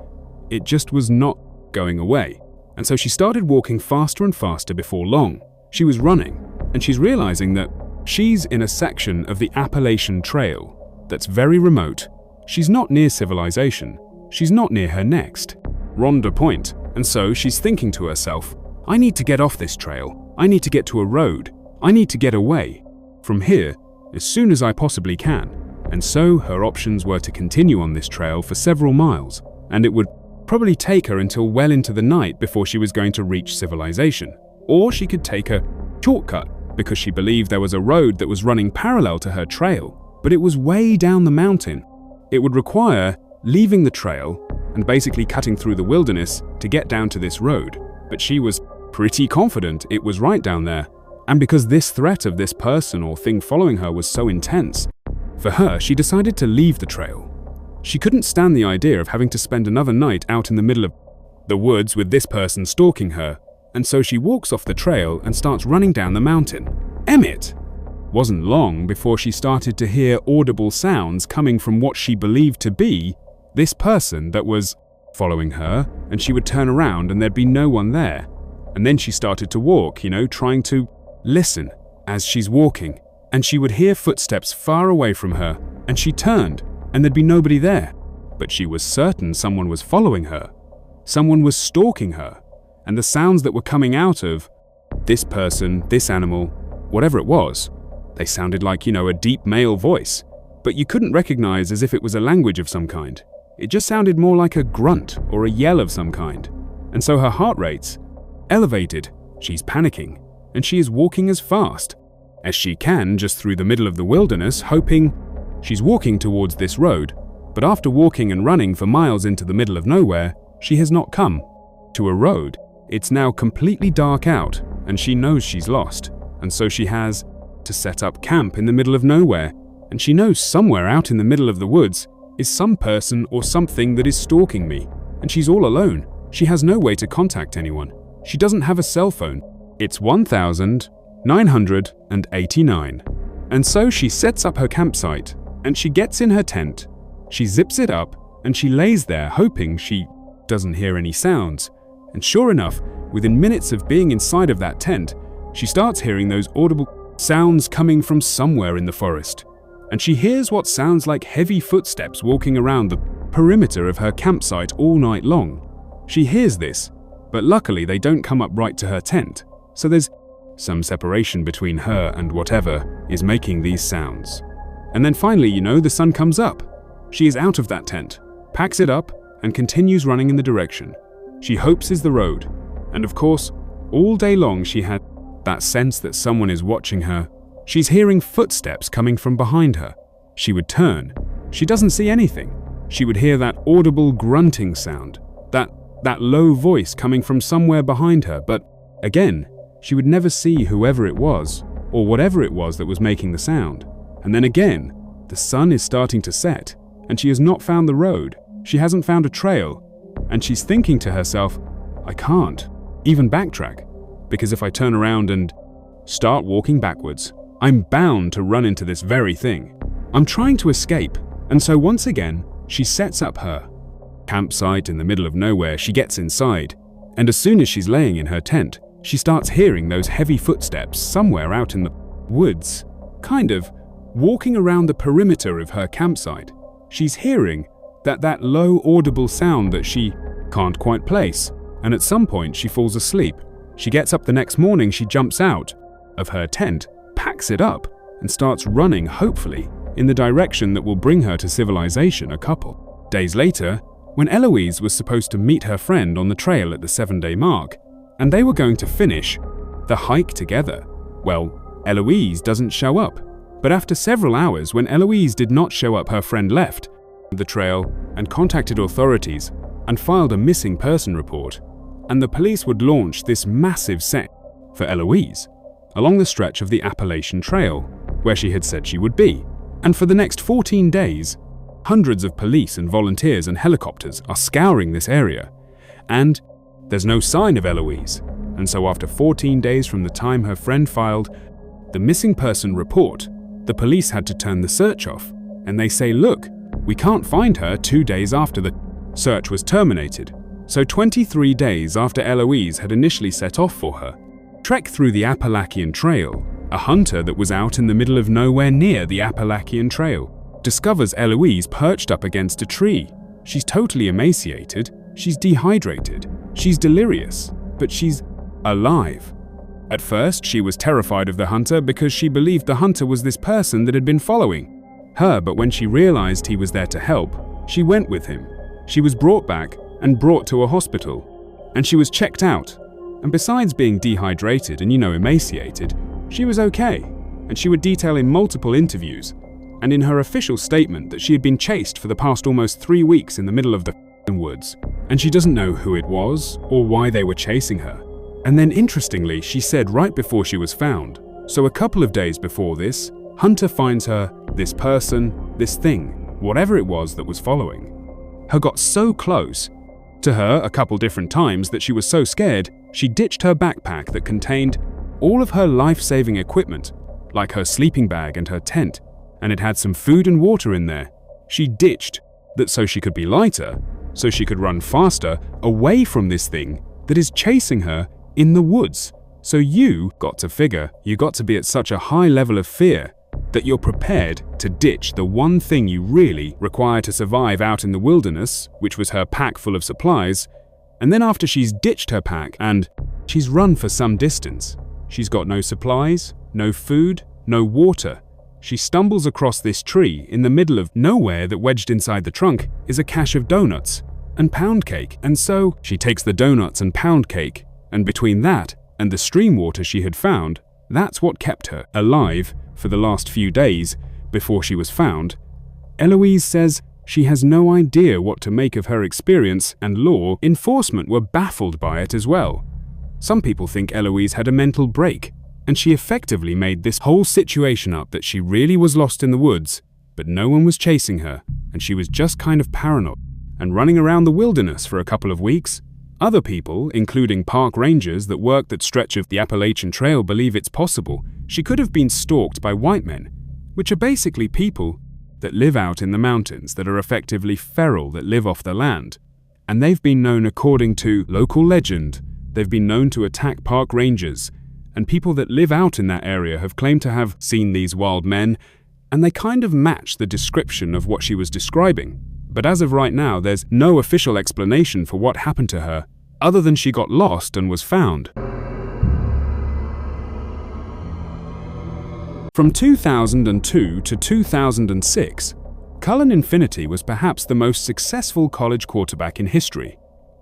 it just was not going away. And so she started walking faster and faster before long. She was running, and she's realizing that she's in a section of the Appalachian Trail that's very remote. She's not near civilization. She's not near her next Rhonda Point, and so she's thinking to herself, I need to get off this trail. I need to get to a road. I need to get away from here as soon as I possibly can. And so her options were to continue on this trail for several miles, and it would probably take her until well into the night before she was going to reach civilization. Or she could take a shortcut because she believed there was a road that was running parallel to her trail, but it was way down the mountain. It would require leaving the trail and basically cutting through the wilderness to get down to this road, but she was pretty confident it was right down there. And because this threat of this person or thing following her was so intense, for her, she decided to leave the trail. She couldn't stand the idea of having to spend another night out in the middle of the woods with this person stalking her, and so she walks off the trail and starts running down the mountain. Emmett! Wasn't long before she started to hear audible sounds coming from what she believed to be this person that was following her, and she would turn around and there'd be no one there. And then she started to walk, trying to listen as she's walking, and she would hear footsteps far away from her, and she turned, and there'd be nobody there. But she was certain someone was following her. Someone was stalking her, and the sounds that were coming out of this person, this animal, whatever it was, they sounded like, a deep male voice, but you couldn't recognize as if it was a language of some kind. It just sounded more like a grunt or a yell of some kind. And so her heart rate's elevated, she's panicking, and she is walking as fast as she can just through the middle of the wilderness, hoping she's walking towards this road. But after walking and running for miles into the middle of nowhere, she has not come to a road. It's now completely dark out, and she knows she's lost, and so she has to set up camp in the middle of nowhere, and she knows somewhere out in the middle of the woods is some person or something that is stalking me, and she's all alone. She has no way to contact anyone. She doesn't have a cell phone. It's 1989. And so she sets up her campsite, and she gets in her tent. She zips it up, and she lays there hoping she doesn't hear any sounds. And sure enough, within minutes of being inside of that tent, she starts hearing those audible sounds coming from somewhere in the forest. And she hears what sounds like heavy footsteps walking around the perimeter of her campsite all night long. She hears this, but luckily they don't come up right to her tent. So there's some separation between her and whatever is making these sounds. And then finally, the sun comes up. She is out of that tent, packs it up, and continues running in the direction she hopes is the road. And of course, all day long she had that sense that someone is watching her. She's hearing footsteps coming from behind her. She would turn. She doesn't see anything. She would hear that audible grunting sound, that low voice coming from somewhere behind her, but again, she would never see whoever it was, or whatever it was that was making the sound. And then again, the sun is starting to set, and she has not found the road. She hasn't found a trail, and she's thinking to herself, I can't even backtrack, because if I turn around and start walking backwards, I'm bound to run into this very thing. I'm trying to escape, and so once again, she sets up her campsite in the middle of nowhere. She gets inside, and as soon as she's laying in her tent, she starts hearing those heavy footsteps somewhere out in the woods, kind of walking around the perimeter of her campsite. She's hearing that low audible sound that she can't quite place, and at some point she falls asleep. She gets up the next morning, she jumps out of her tent, packs it up, and starts running, hopefully, in the direction that will bring her to civilization a couple days later, when Eloise was supposed to meet her friend on the trail at the 7-day mark, and they were going to finish the hike together. Well, Eloise doesn't show up, but after several hours, when Eloise did not show up, her friend left the trail and contacted authorities and filed a missing person report, and the police would launch this massive search for Eloise along the stretch of the Appalachian Trail, where she had said she would be. And for the next 14 days, hundreds of police and volunteers and helicopters are scouring this area, and there's no sign of Eloise. And so after 14 days from the time her friend filed the missing person report, the police had to turn the search off, and they say, look, we can't find her 2 days after the search was terminated. So 23 days after Eloise had initially set off for her trek through the Appalachian Trail, a hunter that was out in the middle of nowhere near the Appalachian Trail discovers Eloise perched up against a tree. She's totally emaciated, she's dehydrated, she's delirious, but she's alive. At first, she was terrified of the hunter because she believed the hunter was this person that had been following her, but when she realized he was there to help, she went with him. She was brought back and brought to a hospital, and she was checked out. And besides being dehydrated and, emaciated, she was okay, and she would detail in multiple interviews and in her official statement that she had been chased for the past almost 3 weeks in the middle of the woods, and she doesn't know who it was or why they were chasing her. And then interestingly, she said right before she was found, so a couple of days before this, Hunter finds her, this person, this thing, whatever it was that was following her, got so close to her a couple different times that she was so scared, she ditched her backpack that contained all of her life-saving equipment, like her sleeping bag and her tent, and it had some food and water in there. She ditched that so she could be lighter, so she could run faster away from this thing that is chasing her in the woods. So you got to be at such a high level of fear that you're prepared to ditch the one thing you really require to survive out in the wilderness, which was her pack full of supplies. And then after she's ditched her pack and she's run for some distance, she's got no supplies, no food, no water. She stumbles across this tree in the middle of nowhere that wedged inside the trunk is a cache of donuts and pound cake. And so she takes the donuts and pound cake, and between that and the stream water she had found, that's what kept her alive for the last few days before she was found. Eloise says she has no idea what to make of her experience, and law enforcement were baffled by it as well. Some people think Eloise had a mental break, and she effectively made this whole situation up, that she really was lost in the woods, but no one was chasing her, and she was just kind of paranoid and running around the wilderness for a couple of weeks. Other people, including park rangers that work that stretch of the Appalachian Trail, believe it's possible she could have been stalked by white men, which are basically people that live out in the mountains, that are effectively feral, that live off the land. And they've been known, according to local legend, they've been known to attack park rangers, and people that live out in that area have claimed to have seen these wild men, and they kind of match the description of what she was describing. But as of right now, there's no official explanation for what happened to her, other than she got lost and was found. From 2002 to 2006, Cullen Infinity was perhaps the most successful college quarterback in history,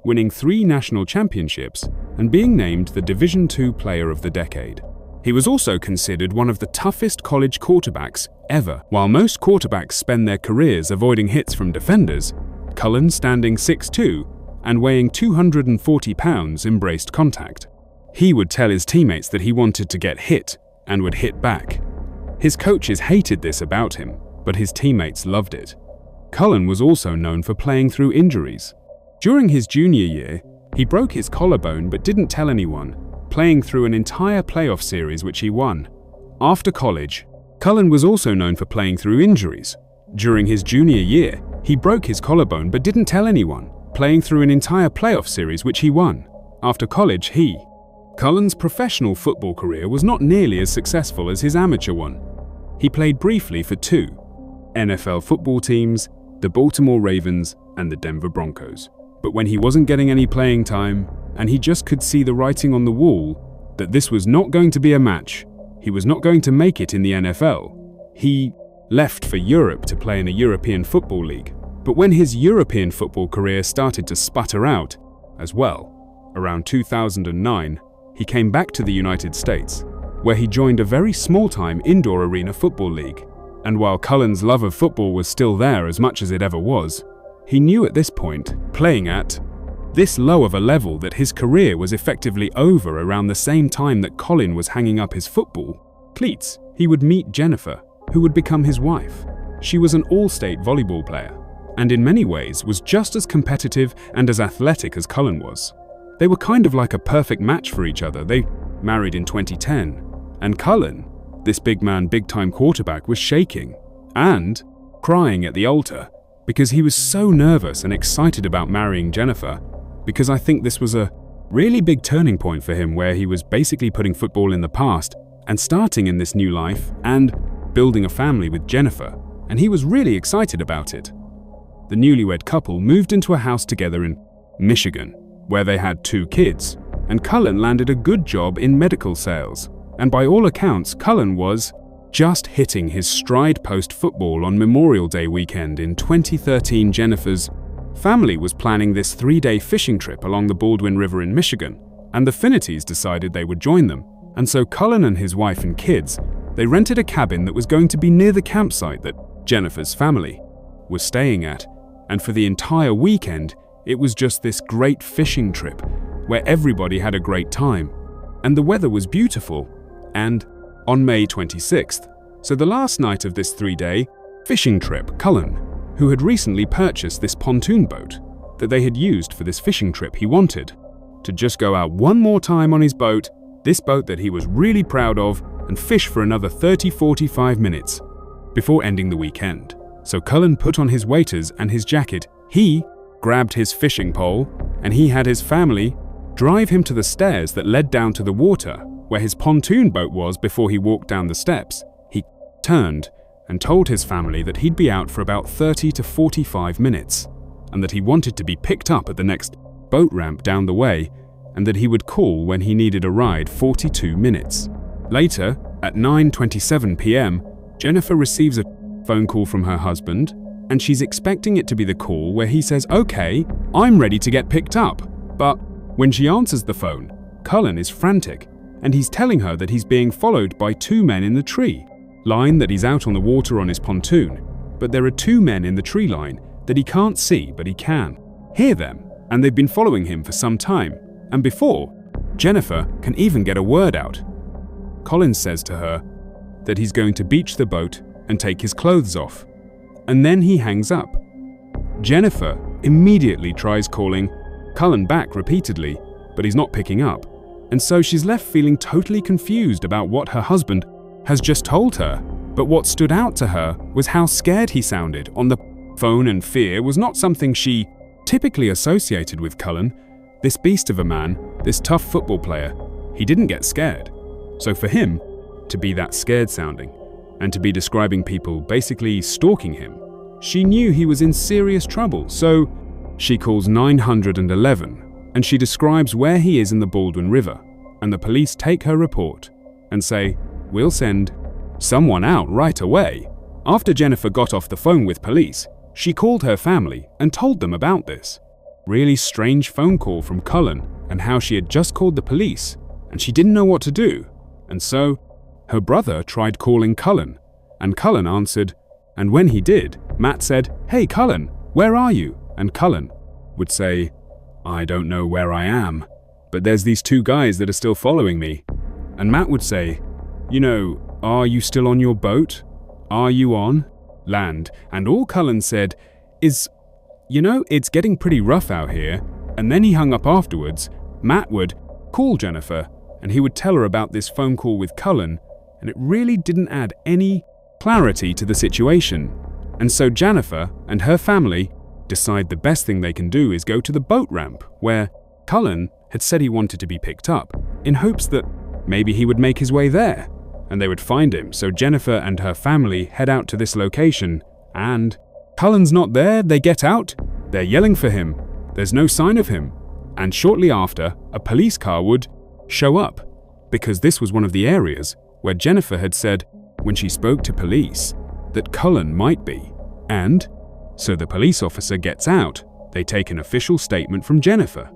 winning 3 national championships and being named the Division II Player of the Decade. He was also considered one of the toughest college quarterbacks ever. While most quarterbacks spend their careers avoiding hits from defenders, Cullen, standing 6'2" and weighing 240 pounds, embraced contact. He would tell his teammates that he wanted to get hit and would hit back. His coaches hated this about him, but his teammates loved it. Cullen was also known for playing through injuries. During his junior year, he broke his collarbone but didn't tell anyone, playing through an entire playoff series which he won. After college, Cullen was also known for playing through injuries. During his junior year, he broke his collarbone but didn't tell anyone, playing through an entire playoff series which he won. After college, Cullen's professional football career was not nearly as successful as his amateur one. He played briefly for 2 NFL football teams, the Baltimore Ravens and the Denver Broncos. But when he wasn't getting any playing time, and he just could see the writing on the wall that this was not going to be a match, he was not going to make it in the NFL, he left for Europe to play in a European football league. But when his European football career started to sputter out as well, around 2009, he came back to the United States, where he joined a very small-time indoor arena football league. And while Cullen's love of football was still there as much as it ever was, he knew at this point, playing at this low of a level, that his career was effectively over around the same time that Cullen was hanging up his football cleats. He would meet Jennifer, who would become his wife. She was an all-state volleyball player, and in many ways was just as competitive and as athletic as Cullen was. They were kind of like a perfect match for each other. They married in 2010, and Cullen, this big man, big-time quarterback, was shaking and crying at the altar because he was so nervous and excited about marrying Jennifer, because I think this was a really big turning point for him, where he was basically putting football in the past and starting in this new life and building a family with Jennifer, and he was really excited about it. The newlywed couple moved into a house together in Michigan, where they had 2 kids, and Cullen landed a good job in medical sales. And by all accounts, Cullen was just hitting his stride post-football on Memorial Day weekend in 2013. Jennifer's family was planning this 3-day fishing trip along the Baldwin River in Michigan, and the Finities decided they would join them. And so Cullen and his wife and kids, they rented a cabin that was going to be near the campsite that Jennifer's family was staying at. And for the entire weekend, it was just this great fishing trip where everybody had a great time. And the weather was beautiful. And on May 26th, so the last night of this 3-day fishing trip, Cullen, who had recently purchased this pontoon boat that they had used for this fishing trip, he wanted to just go out one more time on his boat, this boat that he was really proud of, and fish for another 30-45 minutes before ending the weekend. So Cullen put on his waders and his jacket, he grabbed his fishing pole, and he had his family drive him to the stairs that led down to the water where his pontoon boat was. Before he walked down the steps, he turned and told his family that he'd be out for about 30 to 45 minutes, and that he wanted to be picked up at the next boat ramp down the way, and that he would call when he needed a ride 42 minutes. Later, at 9:27 p.m., Jennifer receives a phone call from her husband, and she's expecting it to be the call where he says, "Okay, I'm ready to get picked up." But when she answers the phone, Cullen is frantic, and he's telling her that he's being followed by 2 men in the tree line, that he's out on the water on his pontoon, but there are 2 men in the tree line that he can't see, but he can hear them, and they've been following him for some time, and before Jennifer can even get a word out, Cullen says to her that he's going to beach the boat and take his clothes off, and then he hangs up. Jennifer immediately tries calling Cullen back repeatedly, but he's not picking up, and so she's left feeling totally confused about what her husband has just told her. But what stood out to her was how scared he sounded on the phone, and fear was not something she typically associated with Cullen. This beast of a man, this tough football player, he didn't get scared. So for him to be that scared sounding, and to be describing people basically stalking him, she knew he was in serious trouble. So she calls 911, and she describes where he is in the Baldwin River, and the police take her report and say, "We'll send someone out right away. After Jennifer got off the phone with police, she called her family and told them about this really strange phone call from Cullen and how she had just called the police and she didn't know what to do. And so, her brother tried calling Cullen, and Cullen answered, and when he did, Matt said, "Hey Cullen, where are you?" And Cullen would say, "I don't know where I am, but there's these two guys that are still following me." And Matt would say, "Are you still on your boat? Are you on land?" And all Cullen said is, "It's getting pretty rough out here." And then he hung up afterwards. Matt would call Jennifer, and he would tell her about this phone call with Cullen, and it really didn't add any clarity to the situation. And so Jennifer and her family decide the best thing they can do is go to the boat ramp where Cullen had said he wanted to be picked up, in hopes that maybe he would make his way there and they would find him. So Jennifer and her family head out to this location, and Cullen's not there. They get out, they're yelling for him, there's no sign of him. And shortly after, a police car would show up, because this was one of the areas where Jennifer had said, when she spoke to police, that Cullen might be. And so the police officer gets out, they take an official statement from Jennifer,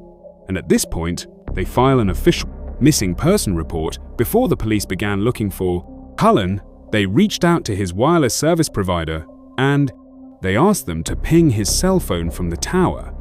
and at this point, they file an official missing person report. Before the police began looking for Cullen, they reached out to his wireless service provider, and they asked them to ping his cell phone from the tower.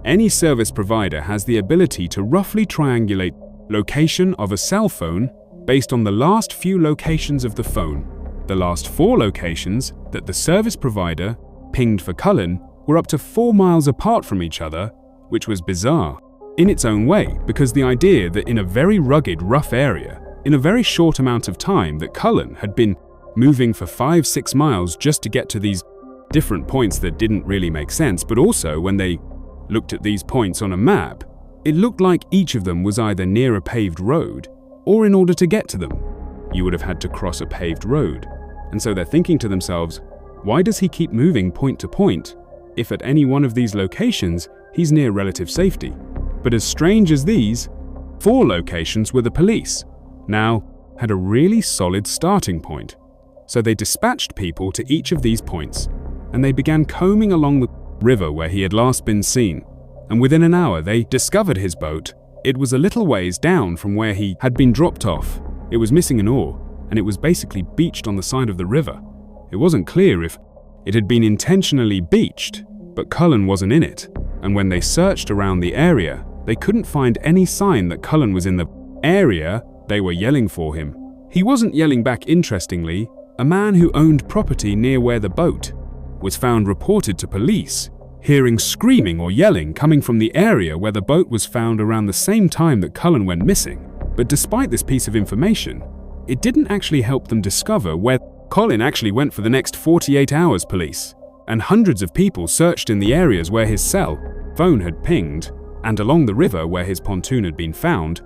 Any service provider has the ability to roughly triangulate location of a cell phone based on the last few locations of the phone. The last 4 locations that the service provider pinged for Cullen were up to 4 miles apart from each other, which was bizarre in its own way, because the idea that in a very rugged, rough area, in a very short amount of time, that Cullen had been moving for 5-6 miles just to get to these different points that didn't really make sense. But also, when they looked at these points on a map, it looked like each of them was either near a paved road, or in order to get to them, you would have had to cross a paved road. And so they're thinking to themselves, why does he keep moving point to point if at any one of these locations he's near relative safety? But as strange as these, 4 locations were the police now had a really solid starting point. So they dispatched people to each of these points, and they began combing along the river where he had last been seen. And within an hour they discovered his boat. It was a little ways down from where he had been dropped off. It was missing an oar, and it was basically beached on the side of the river. It wasn't clear if it had been intentionally beached, but Cullen wasn't in it. And when they searched around the area, they couldn't find any sign that Cullen was in the area they were yelling for him. He wasn't yelling back. Interestingly, a man who owned property near where the boat was found reported to police hearing screaming or yelling coming from the area where the boat was found around the same time that Cullen went missing. But despite this piece of information, it didn't actually help them discover where Cullen actually went for the next 48 hours. Police and hundreds of people searched in the areas where his cell phone had pinged and along the river where his pontoon had been found,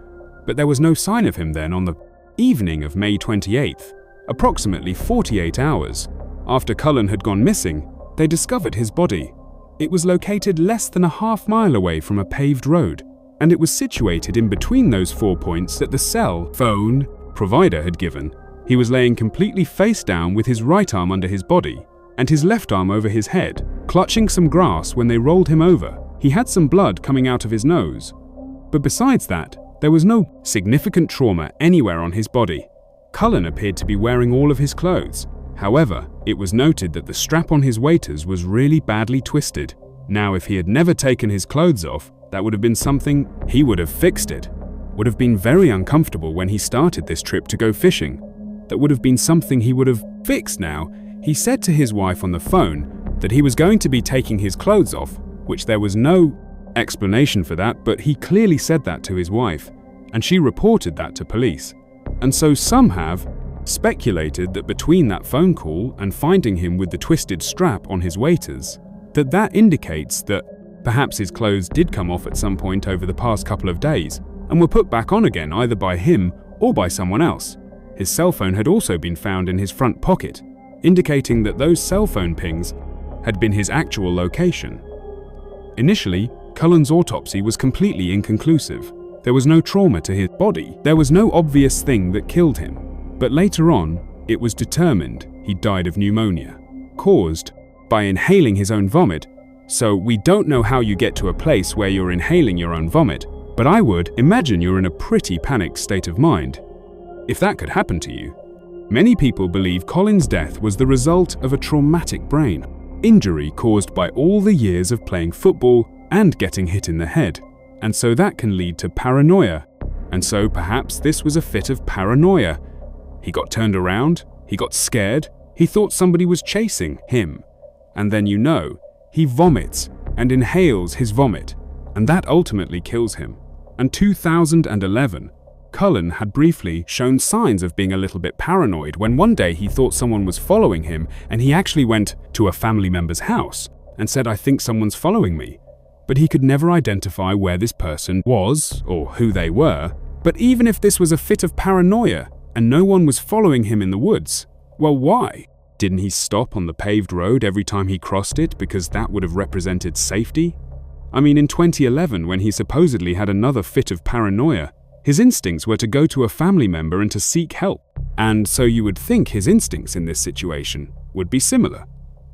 but there was no sign of him then. On the evening of May 28th, approximately 48 hours after Cullen had gone missing, they discovered his body. It was located less than a half-mile away from a paved road, and it was situated in between those 4 points that the cell phone provider had given. He was laying completely face down with his right arm under his body and his left arm over his head, clutching some grass when they rolled him over. He had some blood coming out of his nose. But besides that, there was no significant trauma anywhere on his body. Cullen appeared to be wearing all of his clothes. However, it was noted that the strap on his waders was really badly twisted. Now, if he had never taken his clothes off, that would have been something he would have fixed. It would have been very uncomfortable when he started this trip to go fishing. That would have been something he would have fixed. Now, he said to his wife on the phone that he was going to be taking his clothes off, which there was no explanation for that, but he clearly said that to his wife, and she reported that to police. And so some have speculated that between that phone call and finding him with the twisted strap on his waders, that indicates that perhaps his clothes did come off at some point over the past couple of days and were put back on again either by him or by someone else. His cell phone had also been found in his front pocket, indicating that those cell phone pings had been his actual location. Initially, Cullen's autopsy was completely inconclusive. There was no trauma to his body. There was no obvious thing that killed him. But later on, It was determined he died of pneumonia, caused by inhaling his own vomit. So we don't know how you get to a place where you're inhaling your own vomit, but I would imagine you're in a pretty panicked state of mind if that could happen to you. Many people believe Colin's death was the result of a traumatic brain injury caused by all the years of playing football and getting hit in the head, and so that can lead to paranoia. And so perhaps this was a fit of paranoia. He got turned around, he got scared, he thought somebody was chasing him, and then he vomits and inhales his vomit, and that ultimately kills him. In 2011, Cullen had briefly shown signs of being a little bit paranoid when one day he thought someone was following him, and he actually went to a family member's house and said, "I think someone's following me." But he could never identify where this person was or who they were. But even if this was a fit of paranoia and no one was following him in the woods, well, why? Didn't he stop on the paved road every time he crossed it because that would have represented safety? I mean, in 2011, when he supposedly had another fit of paranoia, his instincts were to go to a family member and to seek help. And so you would think his instincts in this situation would be similar.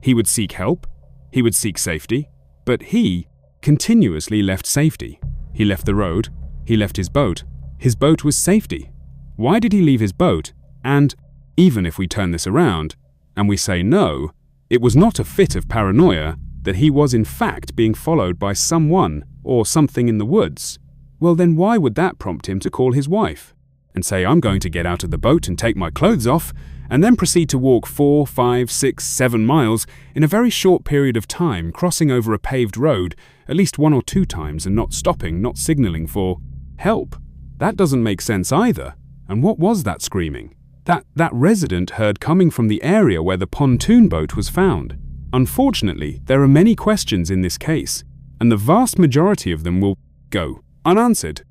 He would seek help, he would seek safety, but he continuously left safety. He left the road, he left his boat. His boat was safety. Why did he leave his boat? And even if we turn this around and we say no, it was not a fit of paranoia, that he was in fact being followed by someone or something in the woods, well then why would that prompt him to call his wife and say, "I'm going to get out of the boat and take my clothes off," and then proceed to walk 4, 5, 6, 7 miles in a very short period of time, crossing over a paved road at least 1 or 2 times and not stopping, not signaling for help? That doesn't make sense either. And what was that screaming? That resident heard coming from the area where the pontoon boat was found. Unfortunately, there are many questions in this case, and the vast majority of them will go unanswered.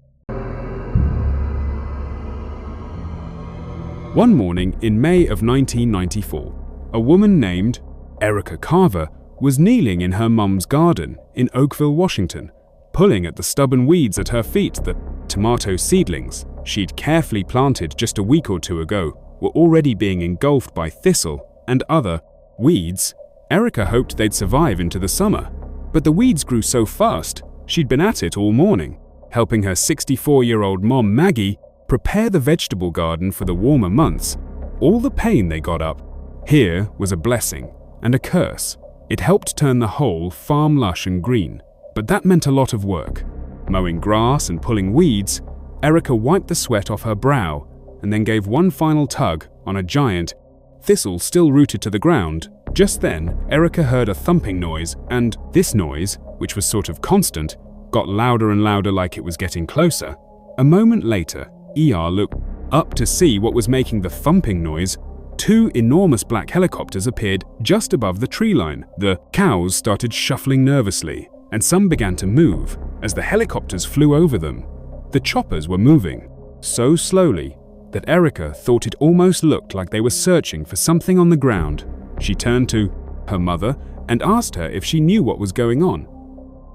One morning in May of 1994, a woman named Erica Carver was kneeling in her mum's garden in Oakville, Washington, pulling at the stubborn weeds at her feet. The tomato seedlings she'd carefully planted just a week or 2 ago were already being engulfed by thistle and other weeds. Erica hoped they'd survive into the summer, but the weeds grew so fast she'd been at it all morning, helping her 64-year-old mom Maggie prepare the vegetable garden for the warmer months. All the pain they got up here was a blessing and a curse. It helped turn the whole farm lush and green, but that meant a lot of work. Mowing grass and pulling weeds, Erica wiped the sweat off her brow and then gave one final tug on a giant thistle still rooted to the ground. Just then, Erica heard a thumping noise, and this noise, which was sort of constant, got louder and louder like it was getting closer. A moment later, ER looked up to see what was making the thumping noise. 2 enormous black helicopters appeared just above the tree line. The cows started shuffling nervously, and some began to move as the helicopters flew over them. The choppers were moving so slowly that Erica thought it almost looked like they were searching for something on the ground. She turned to her mother and asked her if she knew what was going on.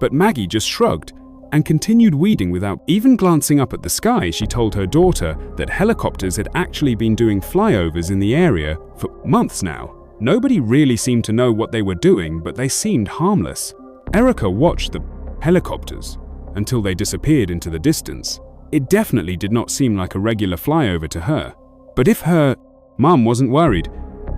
But Maggie just shrugged and continued weeding without even glancing up at the sky. She told her daughter that helicopters had actually been doing flyovers in the area for months now. Nobody really seemed to know what they were doing, but they seemed harmless. Erica watched the helicopters until they disappeared into the distance. It definitely did not seem like a regular flyover to her. But if her mum wasn't worried,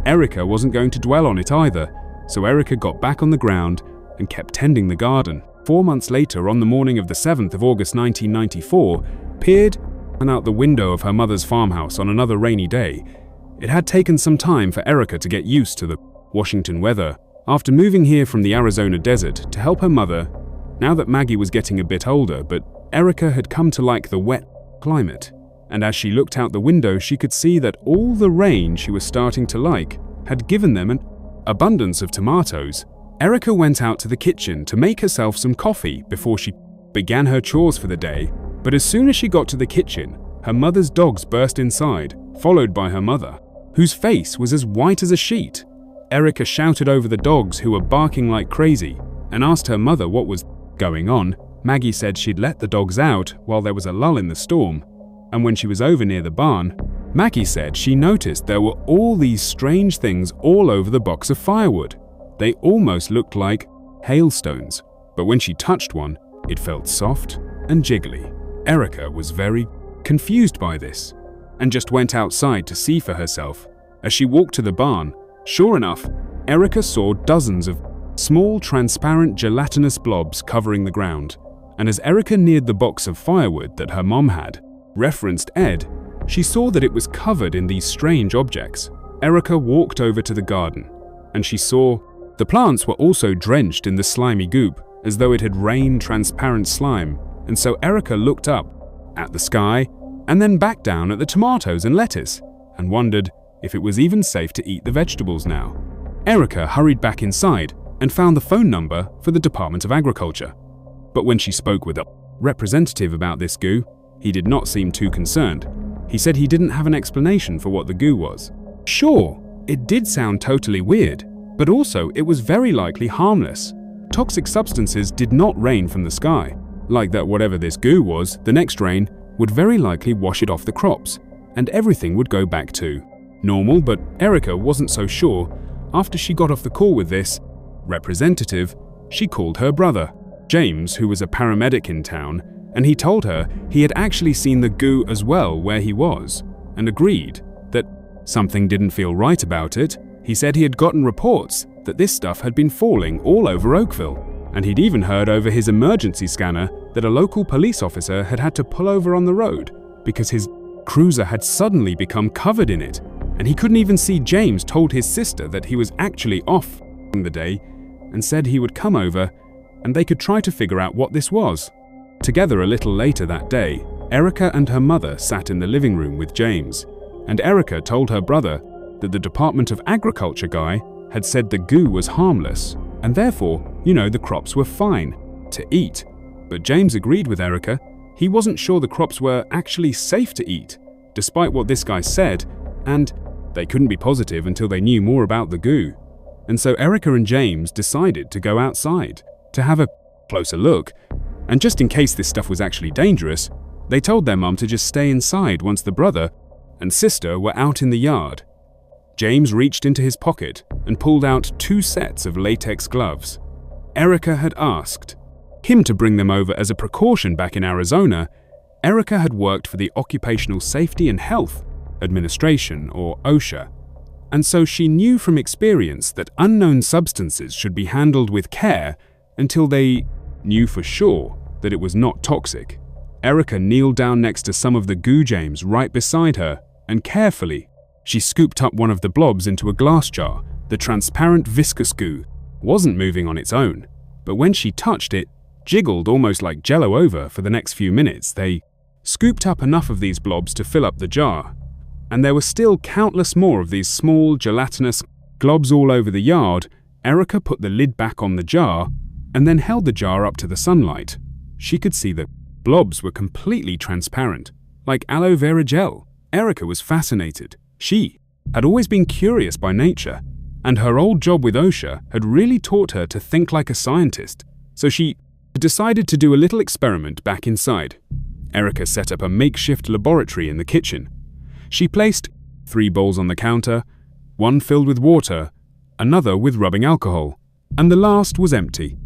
Erica wasn't going to dwell on it either, so Erica got back on the ground and kept tending the garden. 4 months later, on the morning of the 7th of August 1994, peered out the window of her mother's farmhouse on another rainy day. It had taken some time for Erica to get used to the Washington weather. After moving here from the Arizona desert to help her mother, now that Maggie was getting a bit older, but Erica had come to like the wet climate. And as she looked out the window, she could see that all the rain she was starting to like had given them an abundance of tomatoes. Erica went out to the kitchen to make herself some coffee before she began her chores for the day, but as soon as she got to the kitchen, her mother's dogs burst inside, followed by her mother, whose face was as white as a sheet. Erica shouted over the dogs, who were barking like crazy, and asked her mother what was going on. Maggie said she'd let the dogs out while there was a lull in the storm, and when she was over near the barn, Maggie said she noticed there were all these strange things all over the box of firewood. They almost looked like hailstones, but when she touched one, it felt soft and jiggly. Erica was very confused by this and just went outside to see for herself. As she walked to the barn, sure enough, Erica saw dozens of small, transparent, gelatinous blobs covering the ground. And as Erica neared the box of firewood that her mom had referenced Ed, she saw that it was covered in these strange objects. Erica walked over to the garden, and she saw the plants were also drenched in the slimy goop, as though it had rained transparent slime. And so Erica looked up at the sky and then back down at the tomatoes and lettuce and wondered if it was even safe to eat the vegetables now. Erica hurried back inside and found the phone number for the Department of Agriculture. But when she spoke with a representative about this goo, he did not seem too concerned. He said he didn't have an explanation for what the goo was. Sure, it did sound totally weird, but also it was very likely harmless. Toxic substances did not rain from the sky. Like that whatever this goo was, the next rain would very likely wash it off the crops, and everything would go back to normal. But Erica wasn't so sure. After she got off the call with this representative, she called her brother, James, who was a paramedic in town, and he told her he had actually seen the goo as well where he was, and agreed that something didn't feel right about it. He said he had gotten reports that this stuff had been falling all over Oakville, and he'd even heard over his emergency scanner that a local police officer had had to pull over on the road because his cruiser had suddenly become covered in it, and he couldn't even see. James told his sister that he was actually off the day and said he would come over and they could try to figure out what this was. Together a little later that day, Erica and her mother sat in the living room with James, and Erica told her brother that the Department of Agriculture guy had said the goo was harmless, and therefore, the crops were fine to eat. But James agreed with Erica. He wasn't sure the crops were actually safe to eat, despite what this guy said, and they couldn't be positive until they knew more about the goo. And so Erica and James decided to go outside to have a closer look. And just in case this stuff was actually dangerous, they told their mum to just stay inside once the brother and sister were out in the yard. James reached into his pocket and pulled out 2 sets of latex gloves. Erica had asked him to bring them over as a precaution back in Arizona. Erica had worked for the Occupational Safety and Health Administration, or OSHA, and so she knew from experience that unknown substances should be handled with care until they knew for sure that it was not toxic. Erica kneeled down next to some of the goo James right beside her, and carefully, she scooped up one of the blobs into a glass jar. The transparent viscous goo wasn't moving on its own, but when she touched it, jiggled almost like jello over for the next few minutes. They scooped up enough of these blobs to fill up the jar, and there were still countless more of these small, gelatinous globs all over the yard. Erica put the lid back on the jar and then held the jar up to the sunlight. She could see that blobs were completely transparent, like aloe vera gel. Erica was fascinated. She had always been curious by nature, and her old job with OSHA had really taught her to think like a scientist, so she decided to do a little experiment back inside. Erica set up a makeshift laboratory in the kitchen. She placed 3 bowls on the counter, one filled with water, another with rubbing alcohol, and the last was empty.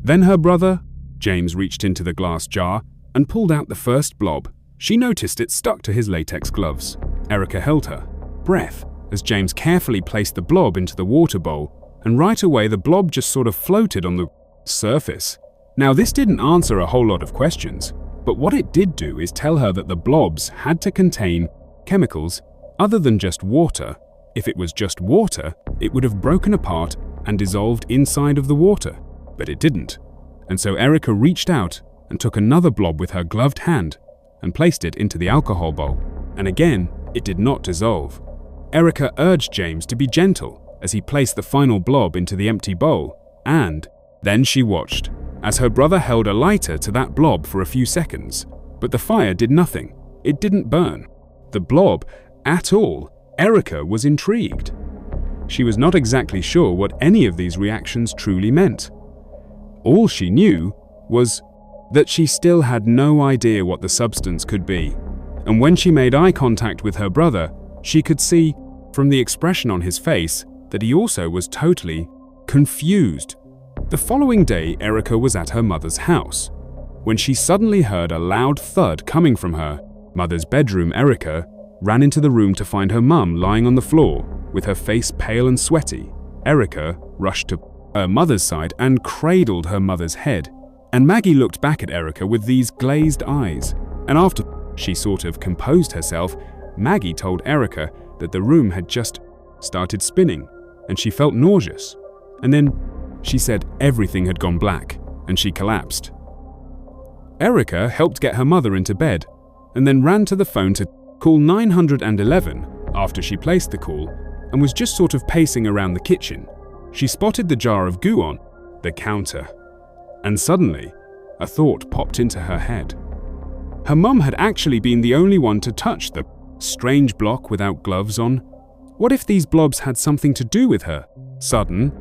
Then her brother, James, reached into the glass jar and pulled out the first blob. She noticed it stuck to his latex gloves. Erica held her breath as James carefully placed the blob into the water bowl, and right away the blob just sort of floated on the surface. Now this didn't answer a whole lot of questions, but what it did do is tell her that the blobs had to contain chemicals other than just water. If it was just water, it would have broken apart and dissolved inside of the water, but it didn't. And so Erica reached out and took another blob with her gloved hand and placed it into the alcohol bowl, and again, it did not dissolve. Erica urged James to be gentle as he placed the final blob into the empty bowl, and then she watched as her brother held a lighter to that blob for a few seconds, but the fire did nothing. It didn't burn the blob at all. Erica was intrigued. She was not exactly sure what any of these reactions truly meant. All she knew was that she still had no idea what the substance could be, and when she made eye contact with her brother, She could see, from the expression on his face, that he also was totally confused. The following day, Erica was at her mother's house when she suddenly heard a loud thud coming from her mother's bedroom. Erica ran into the room to find her mum lying on the floor with her face pale and sweaty. Erica rushed to her mother's side and cradled her mother's head. And Maggie looked back at Erica with these glazed eyes. And after she sort of composed herself, Maggie told Erica that the room had just started spinning and she felt nauseous. And then she said everything had gone black and she collapsed. Erica helped get her mother into bed and then ran to the phone to call 911 after she placed the call and was just sort of pacing around the kitchen. She spotted the jar of goo on the counter. And suddenly, a thought popped into her head. Her mum had actually been the only one to touch the strange block without gloves on. What if these blobs had something to do with her sudden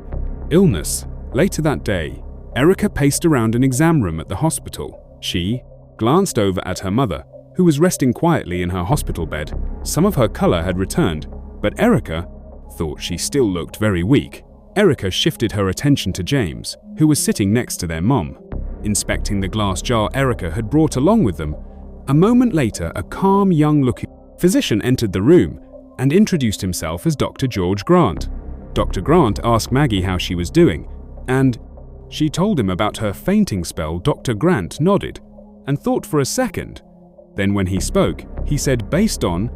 illness? Later that day, Erica paced around an exam room at the hospital. She glanced over at her mother, who was resting quietly in her hospital bed. Some of her color had returned, but Erica thought she still looked very weak. Erica shifted her attention to James, who was sitting next to their mom, inspecting the glass jar Erica had brought along with them. A moment later, a calm, young-looking physician entered the room and introduced himself as Dr. George Grant. Dr. Grant asked Maggie how she was doing, and she told him about her fainting spell. Dr. Grant nodded and thought for a second. Then when he spoke, he said based on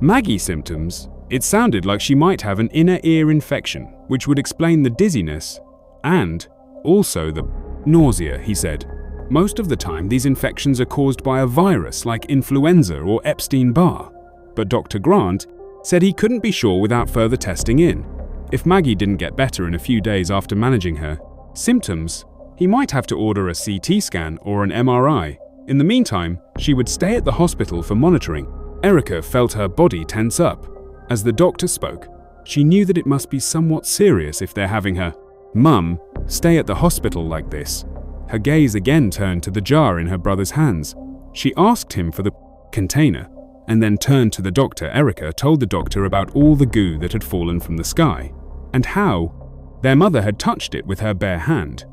Maggie's symptoms, it sounded like she might have an inner ear infection, which would explain the dizziness and also the nausea, he said. Most of the time, these infections are caused by a virus like influenza or Epstein-Barr. But Dr. Grant said he couldn't be sure without further testing in. If Maggie didn't get better in a few days after managing her symptoms, he might have to order a CT scan or an MRI. In the meantime, she would stay at the hospital for monitoring. Erica felt her body tense up. As the doctor spoke, she knew that it must be somewhat serious if they're having her mum stay at the hospital like this. Her gaze again turned to the jar in her brother's hands. She asked him for the container and then turned to the doctor. Erica told the doctor about all the goo that had fallen from the sky and how their mother had touched it with her bare hand.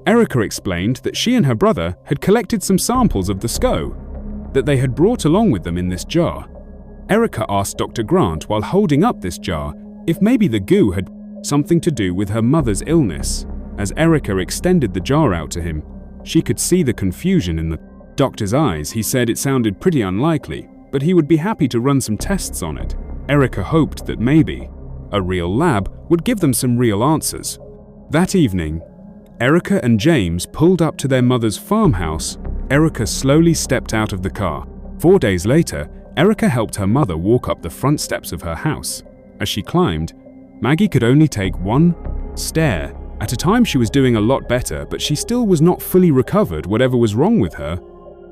Erica explained that she and her brother had collected some samples of the SCO that they had brought along with them in this jar. Erica asked Dr. Grant while holding up this jar if maybe the goo had something to do with her mother's illness. As Erica extended the jar out to him, she could see the confusion in the doctor's eyes. He said it sounded pretty unlikely, but he would be happy to run some tests on it. Erica hoped that maybe a real lab would give them some real answers. That evening, Erica and James pulled up to their mother's farmhouse. Erica slowly stepped out of the car. 4 days later, Erica helped her mother walk up the front steps of her house. As she climbed, Maggie could only take one stair at a time. She was doing a lot better, but she still was not fully recovered. Whatever was wrong with her,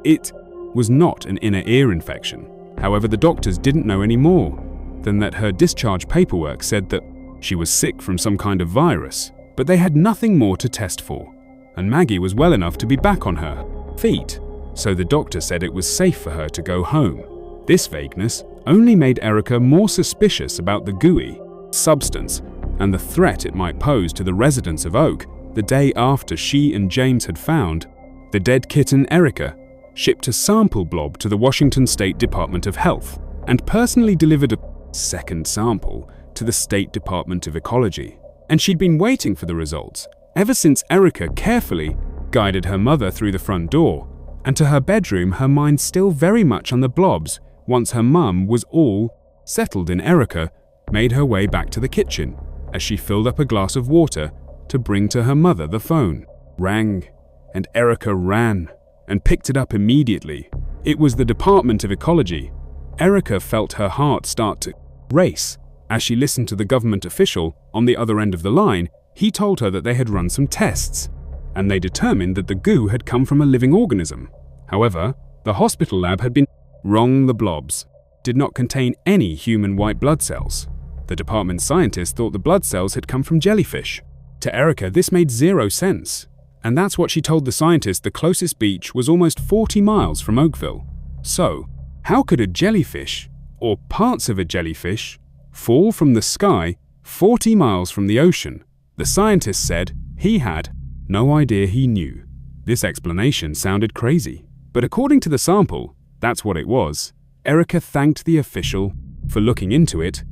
it was not an inner ear infection. However, the doctors didn't know any more than that her discharge paperwork said that she was sick from some kind of virus, but they had nothing more to test for, and Maggie was well enough to be back on her feet, so the doctor said it was safe for her to go home. This vagueness only made Erica more suspicious about the gooey substance and the threat it might pose to the residents of Oak. The day after she and James had found the dead kitten, Erica shipped a sample blob to the Washington State Department of Health and personally delivered a second sample to the State Department of Ecology. And she'd been waiting for the results ever since Erica carefully guided her mother through the front door and to her bedroom, her mind still very much on the blobs. Once her mum was all settled in, Erica made her way back to the kitchen. As she filled up a glass of water to bring to her mother, the phone rang, and Erica ran and picked it up immediately. It was the Department of Ecology. Erica felt her heart start to race. As she listened to the government official on the other end of the line, he told her that they had run some tests, and they determined that the goo had come from a living organism. However, the hospital lab had been wrong. The blobs did not contain any human white blood cells. The department scientists thought the blood cells had come from jellyfish. To Erica, this made zero sense, and that's what she told the scientist. The closest beach was almost 40 miles from Oakville. So, how could a jellyfish or parts of a jellyfish, fall from the sky 40 miles from the ocean? The scientist said he had no idea he knew. This explanation sounded crazy, but according to the sample, that's what it was. Erica thanked the official for looking into it.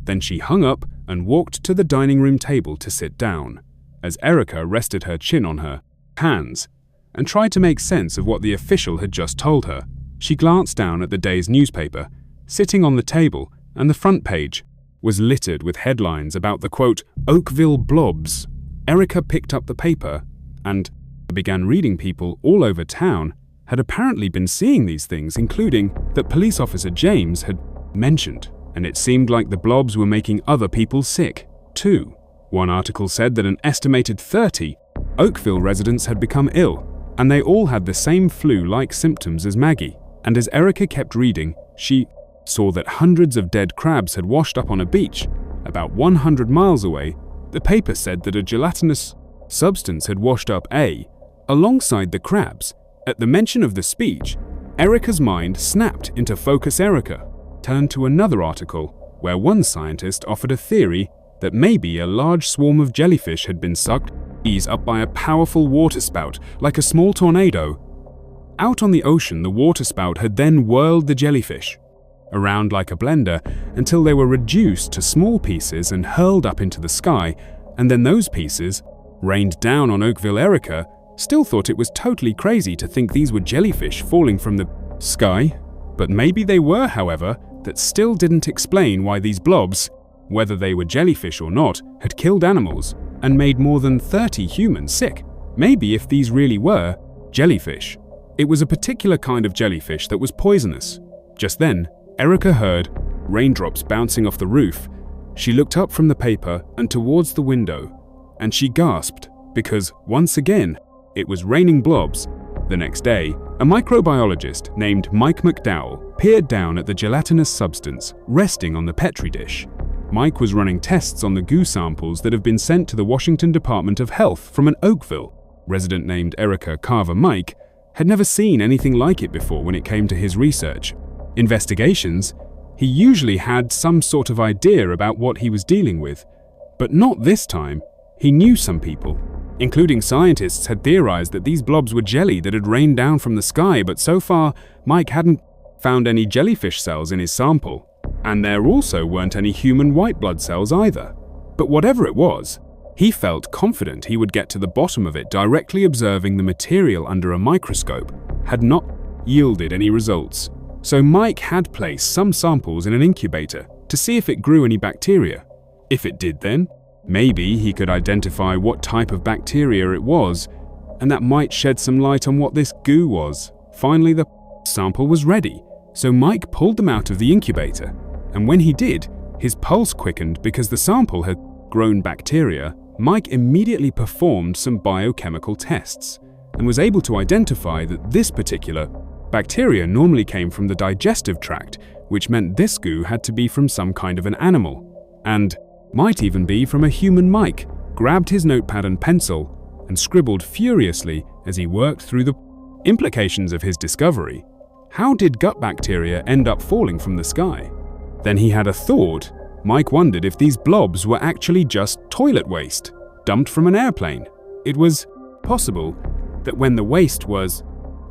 Then she hung up and walked to the dining room table to sit down. As Erica rested her chin on her hands and tried to make sense of what the official had just told her, she glanced down at the day's newspaper, sitting on the table, and the front page was littered with headlines about the, quote, Oakville blobs. Erica picked up the paper and began reading. People all over town had apparently been seeing these things, including that police officer James had mentioned, and it seemed like the blobs were making other people sick, too. One article said that an estimated 30 Oakville residents had become ill, and they all had the same flu-like symptoms as Maggie. And as Erica kept reading, she saw that hundreds of dead crabs had washed up on a beach about 100 miles away. The paper said that a gelatinous substance had washed up alongside the crabs. At the mention of the speech, Erica's mind snapped into focus. Erica turned to another article where one scientist offered a theory that maybe a large swarm of jellyfish had been sucked up by a powerful waterspout, like a small tornado. Out on the ocean, the waterspout had then whirled the jellyfish around like a blender until they were reduced to small pieces and hurled up into the sky, and then those pieces rained down on Oakville. Erica still thought it was totally crazy to think these were jellyfish falling from the sky, but maybe they were. However, that still didn't explain why these blobs, whether they were jellyfish or not, had killed animals and made more than 30 humans sick. Maybe if these really were jellyfish, it was a particular kind of jellyfish that was poisonous. Just then, Erica heard raindrops bouncing off the roof. She looked up from the paper and towards the window, and she gasped because, once again, it was raining blobs. The next day, a microbiologist named Mike McDowell peered down at the gelatinous substance resting on the Petri dish. Mike was running tests on the goo samples that have been sent to the Washington Department of Health from an Oakville resident named Erica Carver. Mike had never seen anything like it before when it came to his research investigations. He usually had some sort of idea about what he was dealing with, but not this time. He knew some people, including scientists, had theorized that these blobs were jelly that had rained down from the sky, but so far, Mike hadn't found any jellyfish cells in his sample, and there also weren't any human white blood cells either. But whatever it was, he felt confident he would get to the bottom of it. Directly observing the material under a microscope had not yielded any results, so Mike had placed some samples in an incubator to see if it grew any bacteria. If it did, then maybe he could identify what type of bacteria it was, and that might shed some light on what this goo was. Finally, the sample was ready, so Mike pulled them out of the incubator, and when he did, his pulse quickened because the sample had grown bacteria. Mike immediately performed some biochemical tests and was able to identify that this particular bacteria normally came from the digestive tract, which meant this goo had to be from some kind of an animal, and might even be from a human. Mike grabbed his notepad and pencil and scribbled furiously as he worked through the implications of his discovery. How did gut bacteria end up falling from the sky? Then he had a thought. Mike wondered if these blobs were actually just toilet waste dumped from an airplane. It was possible that when the waste was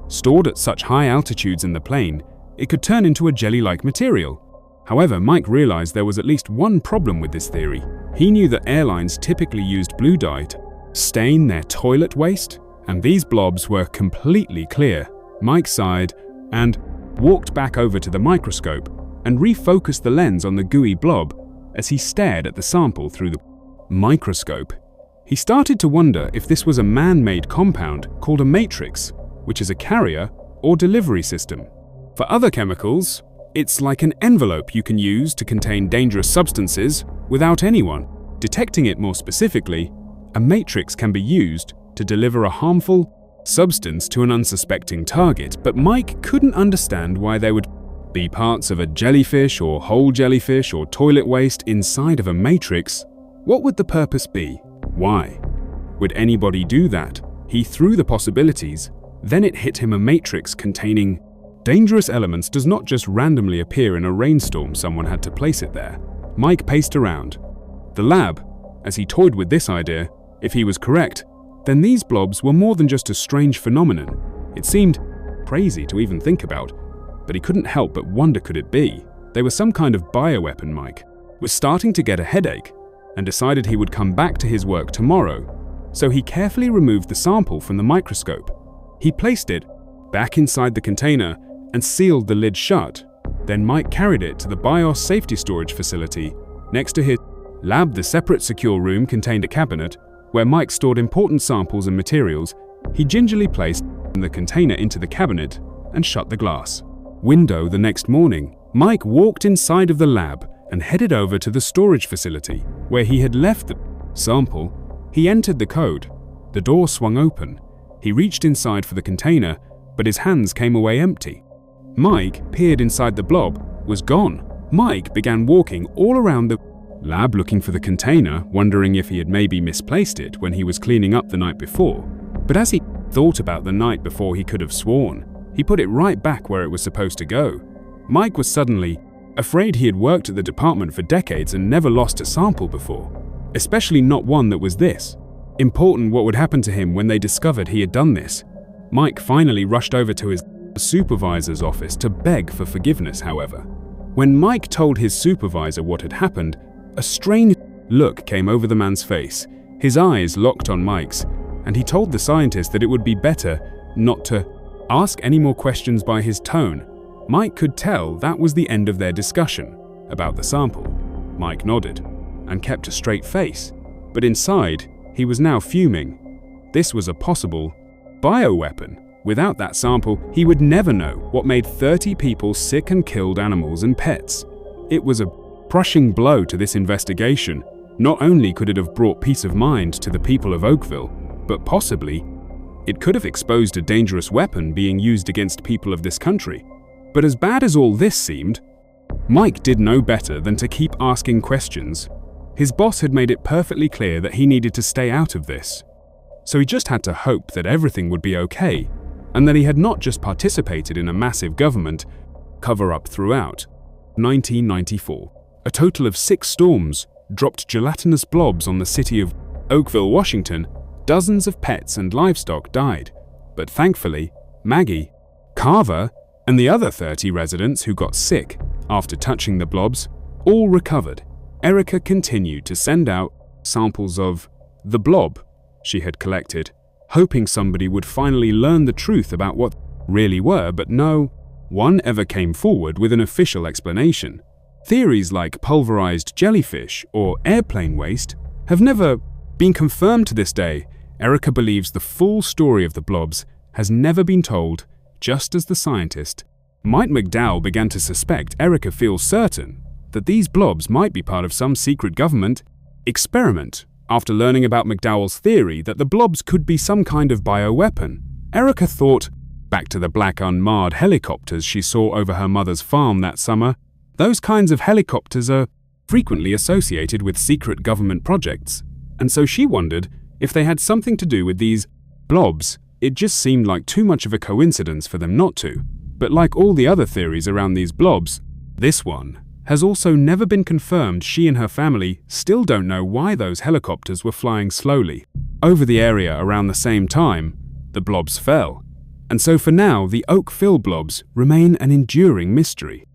stored at such high altitudes in the plane, it could turn into a jelly-like material. However, Mike realized there was at least one problem with this theory. He knew that airlines typically used blue dye to stain their toilet waste, and these blobs were completely clear. Mike sighed and walked back over to the microscope and refocused the lens on the gooey blob as he stared at the sample through the microscope. He started to wonder if this was a man-made compound called a matrix, which is a carrier or delivery system. For other chemicals, it's like an envelope you can use to contain dangerous substances without anyone detecting it. More specifically, a matrix can be used to deliver a harmful substance to an unsuspecting target, but Mike couldn't understand why there would be parts of a jellyfish or whole jellyfish or toilet waste inside of a matrix. What would the purpose be? Why would anybody do that? He threw the possibilities. Then it hit him: a matrix containing Dangerous elements does not just randomly appear in a rainstorm. Someone had to place it there. Mike paced around the lab as he toyed with this idea. If he was correct, then these blobs were more than just a strange phenomenon. It seemed crazy to even think about, but he couldn't help but wonder, could it be they were some kind of bioweapon? Mike was starting to get a headache and decided he would come back to his work tomorrow. So he carefully removed the sample from the microscope. He placed it back inside the container and sealed the lid shut. Then Mike carried it to the BIOS safety storage facility next to his lab. The separate secure room contained a cabinet where Mike stored important samples and materials. He gingerly placed the container into the cabinet and shut the glass window. The next morning, Mike walked inside of the lab and headed over to the storage facility where he had left the sample. He entered the code. The door swung open. He reached inside for the container, but his hands came away empty. Mike peered inside. The blob was gone. Mike began walking all around the lab looking for the container, wondering if he had maybe misplaced it when he was cleaning up the night before. But as he thought about the night before, he could have sworn he put it right back where it was supposed to go. Mike was suddenly afraid. He had worked at the department for decades and never lost a sample before, especially not one that was this important. What would happen to him when they discovered he had done this? Mike finally rushed over to his supervisor's office to beg for forgiveness. However, when Mike told his supervisor what had happened, a strange look came over the man's face. His eyes locked on Mike's, and he told the scientist that it would be better not to ask any more questions. By his tone, Mike could tell that was the end of their discussion about the sample. Mike nodded and kept a straight face, but inside, he was now fuming. This was a possible bioweapon. Without that sample, he would never know what made 30 people sick and killed animals and pets. It was a crushing blow to this investigation. Not only could it have brought peace of mind to the people of Oakville, but possibly it could have exposed a dangerous weapon being used against people of this country. But as bad as all this seemed, Mike did no better than to keep asking questions. His boss had made it perfectly clear that he needed to stay out of this. So he just had to hope that everything would be okay, and that he had not just participated in a massive government cover-up throughout. 1994. A total of 6 storms dropped gelatinous blobs on the city of Oakville, Washington. Dozens of pets and livestock died, but thankfully, Maggie, Carver, and the other 30 residents who got sick after touching the blobs all recovered. Erica continued to send out samples of the blob she had collected, hoping somebody would finally learn the truth about what really were, but no one ever came forward with an official explanation. Theories like pulverized jellyfish or airplane waste have never been confirmed to this day. Erica believes the full story of the blobs has never been told, just as the scientist, Mike McDowell, began to suspect. Erica feels certain that these blobs might be part of some secret government experiment. After learning about McDowell's theory that the blobs could be some kind of bioweapon, Erica thought back to the black unmarred helicopters she saw over her mother's farm that summer. Those kinds of helicopters are frequently associated with secret government projects, and so she wondered if they had something to do with these blobs. It just seemed like too much of a coincidence for them not to. But like all the other theories around these blobs, this one has also never been confirmed. She and her family still don't know why those helicopters were flying slowly over the area around the same time the blobs fell. And so for now, the Oakville blobs remain an enduring mystery.